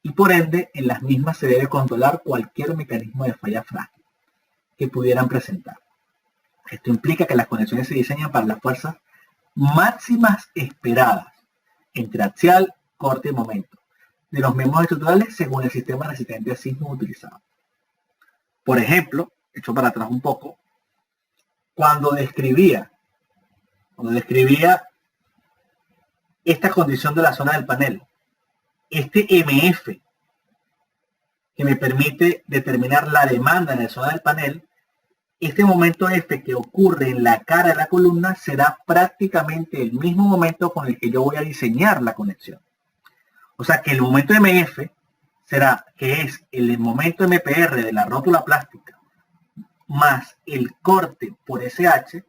y por ende en las mismas se debe controlar cualquier mecanismo de falla frágil que pudieran presentar. Esto implica que las conexiones se diseñan para las fuerzas máximas esperadas entre axial, corte y momento de los miembros estructurales según el sistema resistente a sismo utilizado. Por ejemplo, echo para atrás un poco, cuando describía esta condición de la zona del panel, este MF que me permite determinar la demanda en la zona del panel, este momento F que ocurre en la cara de la columna será prácticamente el mismo momento con el que yo voy a diseñar la conexión. O sea que el momento MF será, que es el momento MPR de la rótula plástica, más el corte por SH,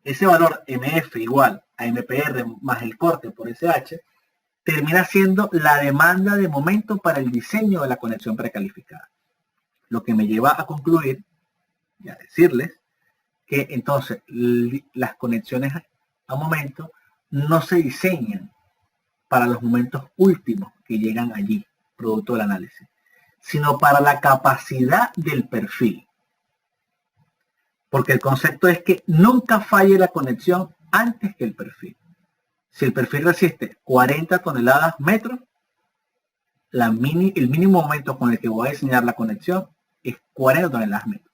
ese valor MF igual a MPR más el corte por SH, termina siendo la demanda de momento para el diseño de la conexión precalificada. Lo que me lleva a concluir y a decirles que entonces las conexiones a momento no se diseñan para los momentos últimos que llegan allí, producto del análisis, sino para la capacidad del perfil. Porque el concepto es que nunca falle la conexión antes que el perfil. Si el perfil resiste 40 toneladas metros, el mínimo momento con el que voy a diseñar la conexión es 40 toneladas metros.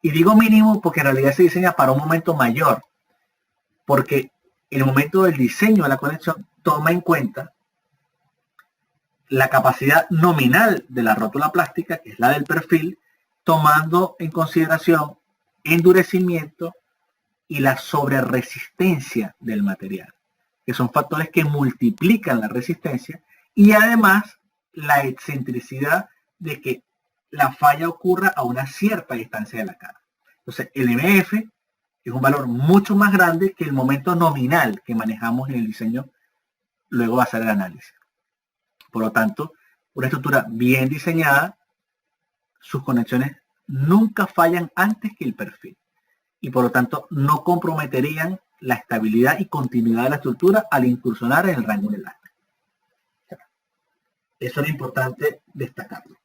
Y digo mínimo porque en realidad se diseña para un momento mayor, porque el momento del diseño de la conexión toma en cuenta la capacidad nominal de la rótula plástica, que es la del perfil, tomando en consideración endurecimiento y la sobreresistencia del material, que son factores que multiplican la resistencia, y además la excentricidad de que la falla ocurra a una cierta distancia de la cara. Entonces, el MF es un valor mucho más grande que el momento nominal que manejamos en el diseño luego de hacer el análisis. Por lo tanto, una estructura bien diseñada, sus conexiones nunca fallan antes que el perfil y por lo tanto no comprometerían la estabilidad y continuidad de la estructura al incursionar en el rango elástico. Eso era importante destacarlo.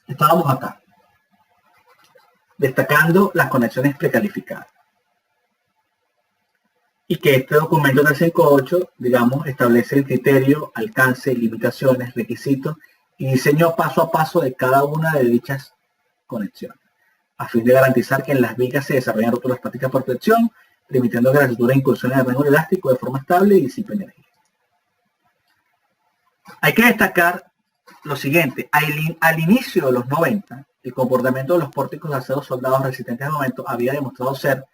Estábamos acá, destacando las conexiones precalificadas. Y que este documento 358, digamos, establece el criterio, alcance, limitaciones, requisitos y diseño paso a paso de cada una de dichas conexiones, a fin de garantizar que en las vigas se desarrollan rótulas prácticas por protección, permitiendo que la estructura incursione en el rango elástico de forma estable y disipe energía. Hay que destacar lo siguiente: al inicio de los 90, el comportamiento de los pórticos de acero soldados resistentes al momento había demostrado ser,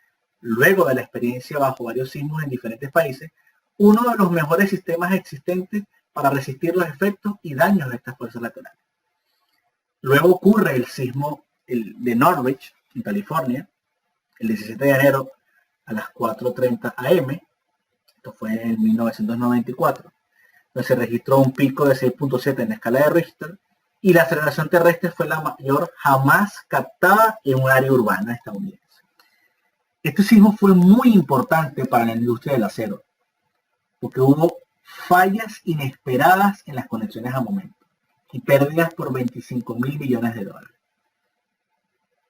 luego de la experiencia bajo varios sismos en diferentes países, uno de los mejores sistemas existentes para resistir los efectos y daños de estas fuerzas laterales. Luego ocurre el sismo de Norwich, en California, el 17 de enero a las 4:30 am. Esto fue en 1994. Donde se registró un pico de 6.7 en la escala de Richter y la aceleración terrestre fue la mayor jamás captada en un área urbana estadounidense. Este sismo fue muy importante para la industria del acero, porque hubo fallas inesperadas en las conexiones a momento y pérdidas por 25.000 millones de dólares.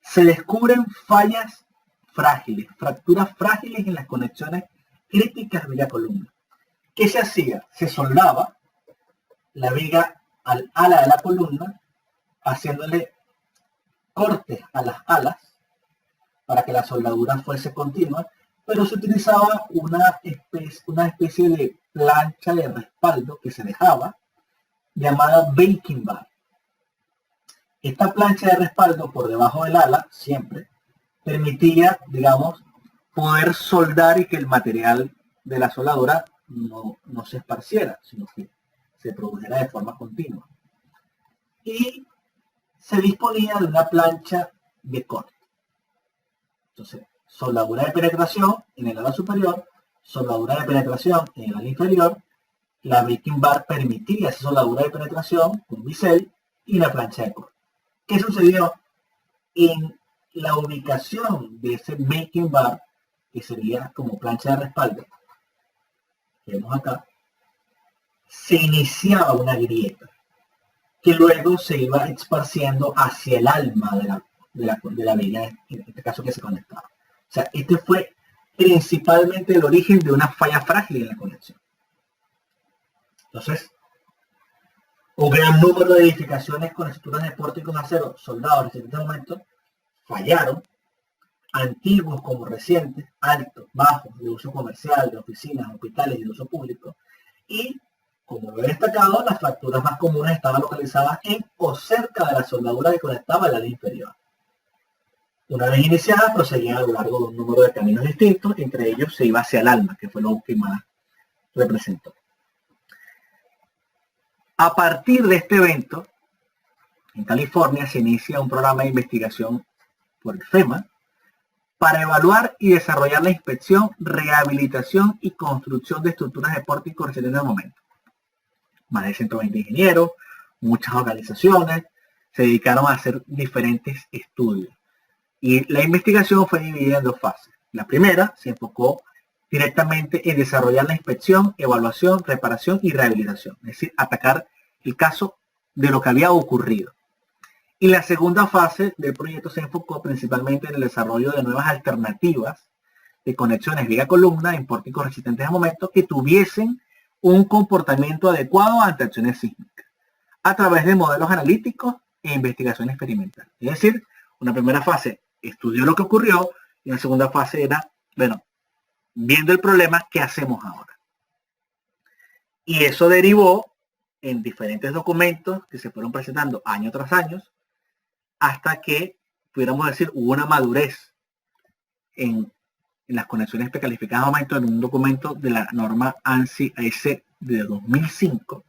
Se descubren fallas frágiles, fracturas frágiles en las conexiones críticas viga-columna. ¿Qué se hacía? Se soldaba la viga al ala de la columna, haciéndole cortes a las alas para que la soldadura fuese continua, pero se utilizaba una especie de plancha de respaldo que se dejaba, llamada baking bar. Esta plancha de respaldo por debajo del ala, siempre, permitía, digamos, poder soldar y que el material de la soldadura no se esparciera, sino que se produjera de forma continua. Y se disponía de una plancha de corte. Entonces, soldadura de penetración en el ala superior, soldadura de penetración en el ala inferior. La baking bar permitía esa soldadura de penetración con bisel y la plancha de corte. ¿Qué sucedió? En la ubicación de ese baking bar, que sería como plancha de respaldo, que vemos acá, se iniciaba una grieta que luego se iba esparciendo hacia el alma de la viga, en este caso que se conectaba. O sea, este fue principalmente el origen de una falla frágil en la conexión. Entonces, un gran número de edificaciones con estructuras de pórticos de acero soldados en este momento fallaron, antiguos como recientes, altos, bajos, de uso comercial, de oficinas, hospitales y de uso público. Y, como lo he destacado, las fracturas más comunes estaban localizadas en o cerca de la soldadura que conectaba el ala inferior. Una vez iniciada, proseguía a lo largo de un número de caminos distintos, entre ellos se iba hacia el alma, que fue lo que más representó. A partir de este evento, en California se inicia un programa de investigación por el FEMA para evaluar y desarrollar la inspección, rehabilitación y construcción de estructuras de pórticos resistentes al momento. Más de 120 ingenieros, muchas organizaciones se dedicaron a hacer diferentes estudios. Y la investigación fue dividida en dos fases. La primera se enfocó directamente en desarrollar la inspección, evaluación, reparación y rehabilitación. Es decir, atacar el caso de lo que había ocurrido. Y la segunda fase del proyecto se enfocó principalmente en el desarrollo de nuevas alternativas de conexiones viga-columna en pórticos resistentes a momento que tuviesen un comportamiento adecuado ante acciones sísmicas, a través de modelos analíticos e investigación experimental. Es decir, una primera fase estudió lo que ocurrió y una segunda fase era, bueno, viendo el problema, ¿qué hacemos ahora? Y eso derivó en diferentes documentos que se fueron presentando año tras año, hasta que, pudiéramos decir, hubo una madurez en las conexiones precalificadas a momento en un documento de la norma ANSI-AS de 2005,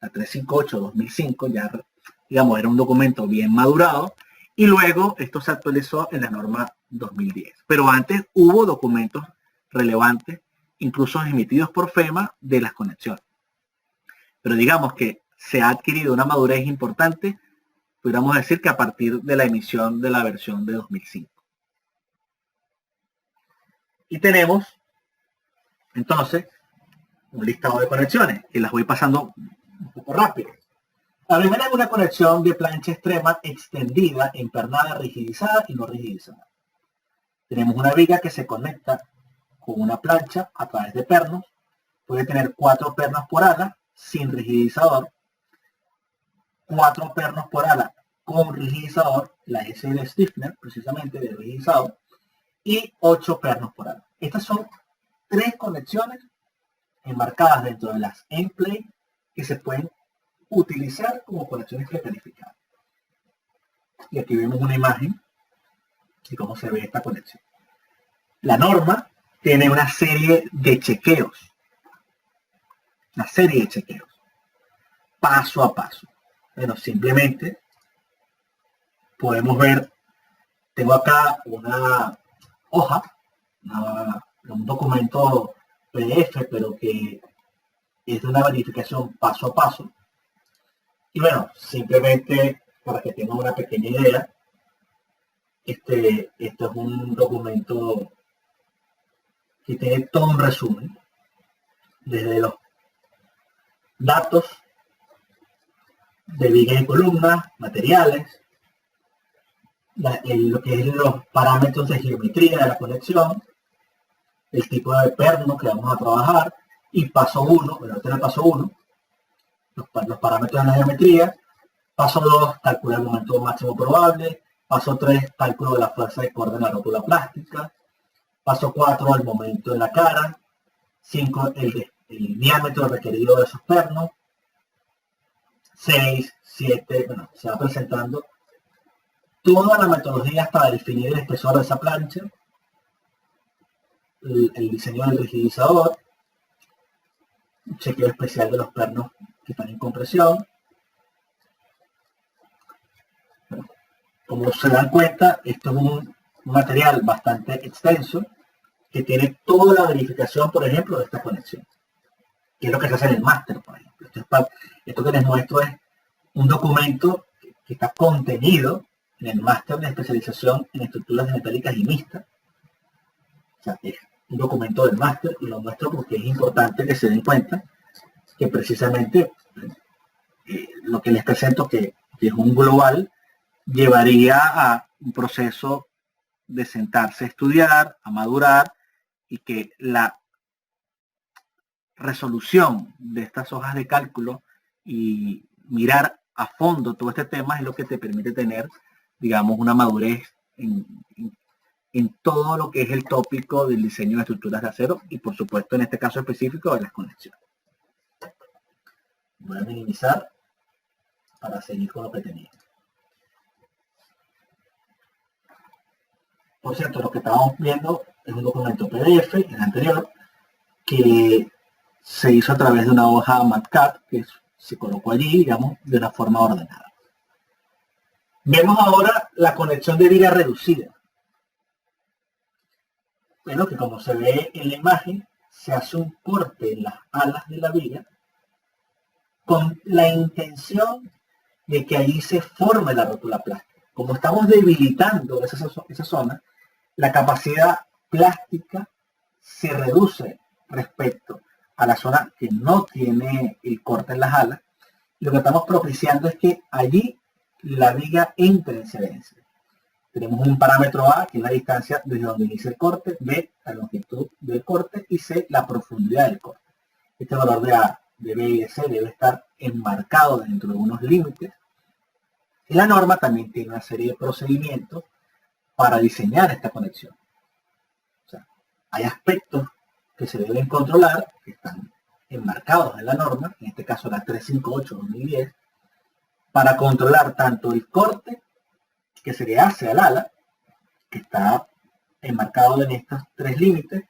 la 358-2005, ya, digamos, era un documento bien madurado, y luego esto se actualizó en la norma 2010. Pero antes hubo documentos relevantes, incluso emitidos por FEMA, de las conexiones. Pero digamos que se ha adquirido una madurez importante, pudiéramos decir que a partir de la emisión de la versión de 2005. Y tenemos, entonces, un listado de conexiones, que las voy pasando un poco rápido. La primera es una conexión de plancha extrema extendida, empernada, rigidizada y no rigidizada. Tenemos una viga que se conecta con una plancha a través de pernos. Puede tener 4 pernos por ala sin rigidizador, 4 pernos por ala con rigidizador, la S de stiffener, precisamente de rigidizado, y 8 pernos por ala. Estas son 3 conexiones enmarcadas dentro de las end plate que se pueden utilizar como conexiones precalificadas. Y aquí vemos una imagen de cómo se ve esta conexión. La norma tiene una serie de chequeos, paso a paso. Bueno, simplemente podemos ver, tengo acá una hoja, un documento PDF, pero que es de una verificación paso a paso. Y bueno, simplemente para que tengan una pequeña idea, esto es un documento que tiene todo un resumen, desde los datos de viga y columna, materiales, lo que es los parámetros de geometría de la conexión, el tipo de perno que vamos a trabajar, y paso 1, bueno, este es el paso 1, los parámetros de la geometría, paso 2, calcula el momento máximo probable, paso 3, cálculo de la fuerza de corte en la rótula plástica, paso 4, el momento en la cara, 5, el diámetro requerido de esos pernos, 6, 7, bueno, se va presentando toda la metodología hasta definir el espesor de esa plancha, el diseño del rigidizador, un chequeo especial de los pernos que están en compresión. Como se dan cuenta, esto es un material bastante extenso que tiene toda la verificación, por ejemplo, de esta conexión, que es lo que se hace en el máster, por ejemplo. Esto que les muestro es un documento que está contenido en el máster de especialización en estructuras metálicas y mixtas. O sea, es un documento del máster y lo muestro porque es importante que se den cuenta que precisamente lo que les presento, que es un global, llevaría a un proceso de sentarse a estudiar, a madurar, y que la resolución de estas hojas de cálculo y mirar a fondo todo este tema es lo que te permite tener, digamos, una madurez en todo lo que es el tópico del diseño de estructuras de acero y, por supuesto, en este caso específico, de las conexiones. Voy a minimizar para seguir con lo que tenía. Por cierto, lo que estábamos viendo es un documento PDF, el anterior, que se hizo a través de una hoja MATCAD que se colocó allí, digamos, de una forma ordenada. Vemos ahora la conexión de viga reducida. Bueno, que como se ve en la imagen, se hace un corte en las alas de la viga con la intención de que allí se forme la rótula plástica. Como estamos debilitando esa zona, la capacidad plástica se reduce respecto a la zona que no tiene el corte en las alas. Lo que estamos propiciando es que allí la viga entre en cedencia. Tenemos un parámetro A, que es la distancia desde donde inicia el corte, B, la longitud del corte, y C, la profundidad del corte. Este valor de A, de B y de C debe estar enmarcado dentro de unos límites. Y la norma también tiene una serie de procedimientos para diseñar esta conexión. O sea, hay aspectos que se deben controlar, que están enmarcados en la norma, en este caso la 358-2010, para controlar tanto el corte que se le hace al ala, que está enmarcado en estos 3 límites,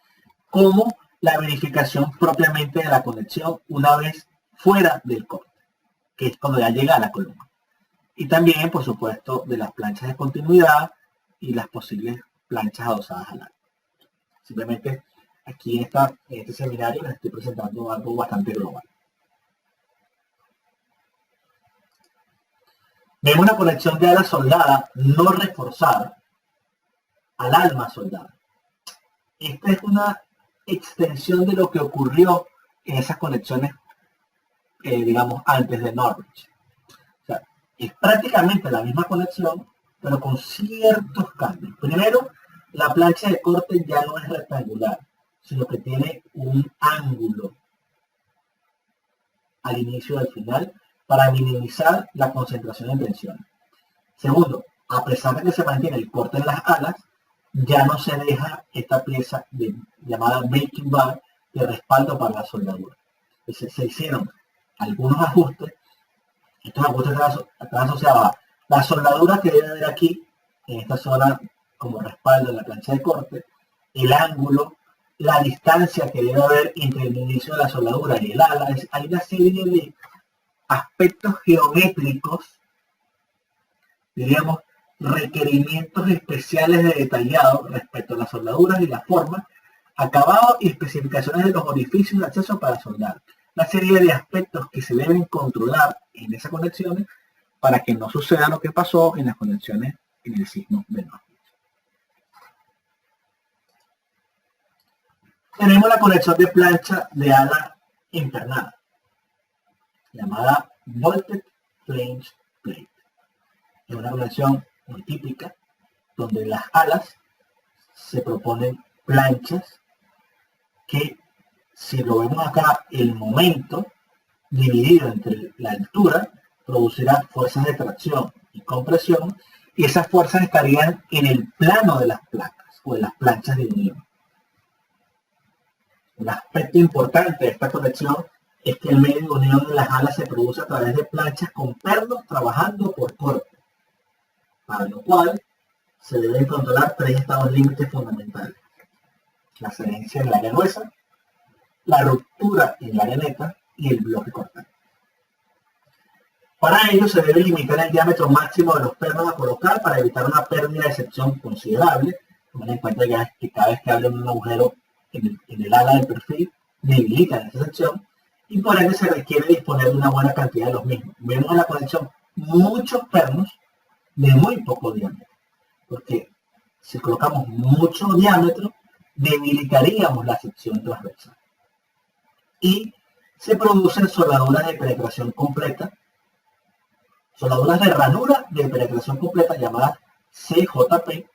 como la verificación propiamente de la conexión una vez fuera del corte, que es cuando ya llega a la columna. Y también, por supuesto, de las planchas de continuidad y las posibles planchas adosadas al ala. Simplemente aquí en este seminario les estoy presentando algo bastante global. Vemos una conexión de ala soldada no reforzada al alma soldada. Esta es una extensión de lo que ocurrió en esas conexiones digamos, antes de Norwich. O sea, es prácticamente la misma conexión, pero con ciertos cambios. Primero, la plancha de corte ya no es rectangular, sino que tiene un ángulo al inicio y al final para minimizar la concentración en tensión. Segundo, a pesar de que se mantiene el corte en las alas, ya no se deja esta pieza llamada baking bar de respaldo para la soldadura. Entonces, se hicieron algunos ajustes. Estos ajustes están asociados a la soldadura que debe haber aquí, en esta zona como respaldo en la plancha de corte, el ángulo, la distancia que debe haber entre el inicio de la soldadura y el ala. Hay una serie de aspectos geométricos, diríamos, requerimientos especiales de detallado respecto a las soldaduras y la forma, acabado y especificaciones de los orificios de acceso para soldar. Una serie de aspectos que se deben controlar en esas conexiones para que no suceda lo que pasó en las conexiones en el sismo de Norwich. Tenemos la conexión de plancha de ala internada, llamada Volted Flange Plate. Es una conexión muy típica, donde las alas se proponen planchas que, si lo vemos acá, el momento dividido entre la altura producirá fuerzas de tracción y compresión, y esas fuerzas estarían en el plano de las placas o de las planchas de unión. Un aspecto importante de esta conexión es que el medio de unión de las alas se produce a través de planchas con pernos trabajando por corte, para lo cual se deben controlar tres estados límites fundamentales: la adherencia en el área gruesa, la ruptura en el área neta y el bloque cortante. Para ello se debe limitar el diámetro máximo de los pernos a colocar para evitar una pérdida de sección considerable. Tomen en cuenta que cada vez que abren un agujero en el ala del perfil, debilitan esa sección, y por ende se requiere disponer de una buena cantidad de los mismos. Vemos en la conexión muchos pernos de muy poco diámetro, porque si colocamos mucho diámetro, debilitaríamos la sección transversal. Y se producen soldaduras de penetración completa, soldaduras de ranura de penetración completa llamadas CJP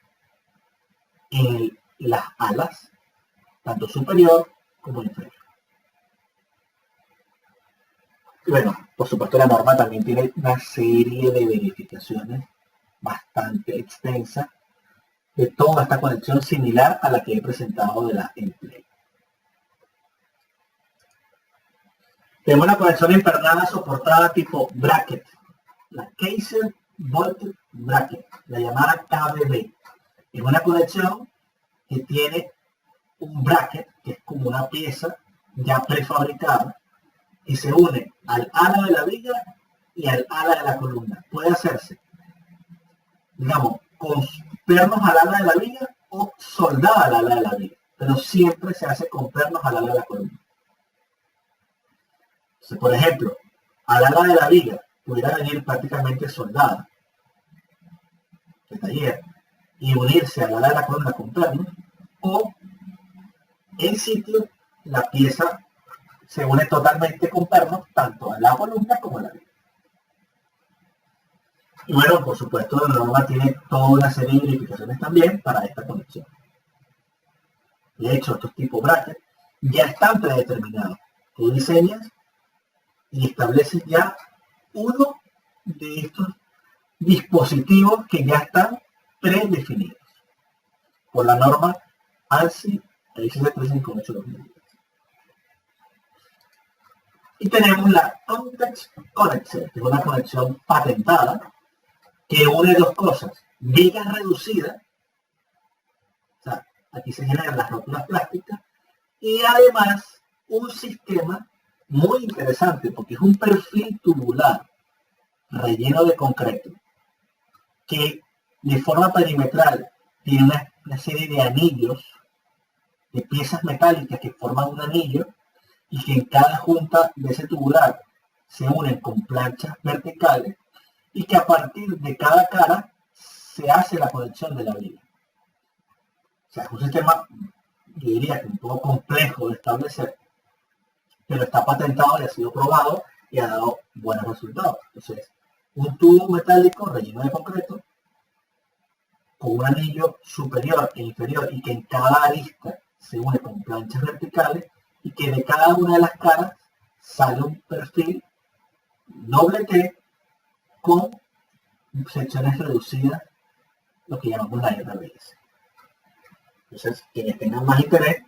en las alas, tanto superior como inferior. Y bueno, por supuesto la norma también tiene una serie de verificaciones bastante extensa de toda esta conexión, similar a la que he presentado de la Emplay. Tenemos la conexión impernada soportada tipo bracket, la Kaiser Volted Bracket, la llamada KBB. Es una conexión que tiene un bracket, que es como una pieza ya prefabricada, y se une al ala de la viga y al ala de la columna. Puede hacerse, digamos, con pernos al ala de la viga o soldada al ala de la viga, pero siempre se hace con pernos al ala de la columna. Entonces, por ejemplo, al ala de la viga pudiera venir prácticamente soldada de taller y unirse al ala de la columna con pernos, o en sitio la pieza se une totalmente con pernos, tanto a la columna como a la viga. Y bueno, por supuesto, la norma tiene toda una serie de verificaciones también para esta conexión. De hecho, estos tipos brackets ya están predeterminados. Tú diseñas y estableces ya uno de estos dispositivos que ya están predefinidos por la norma ANSI 358-2010. Y tenemos la Context Connector, que es una conexión patentada que une dos cosas: vigas reducidas, o sea, aquí se generan las rótulas plásticas, y además un sistema muy interesante porque es un perfil tubular relleno de concreto que de forma perimetral tiene una serie de anillos, de piezas metálicas que forman un anillo, y que en cada junta de ese tubular se unen con planchas verticales, y que a partir de cada cara se hace la conexión de la viga. O sea, es un sistema, yo diría que un poco complejo de establecer, pero está patentado y ha sido probado y ha dado buenos resultados. Entonces, un tubo metálico relleno de concreto con un anillo superior e inferior y que en cada arista se une con planchas verticales y que de cada una de las caras sale un perfil doble T con secciones reducidas, lo que llamamos la RBS. Entonces, quienes tengan más interés,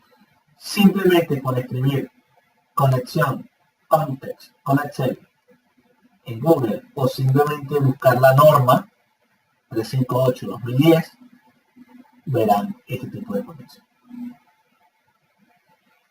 simplemente con escribir conexión, context, con Excel en Google o simplemente buscar la norma 358-2010, verán este tipo de conexión.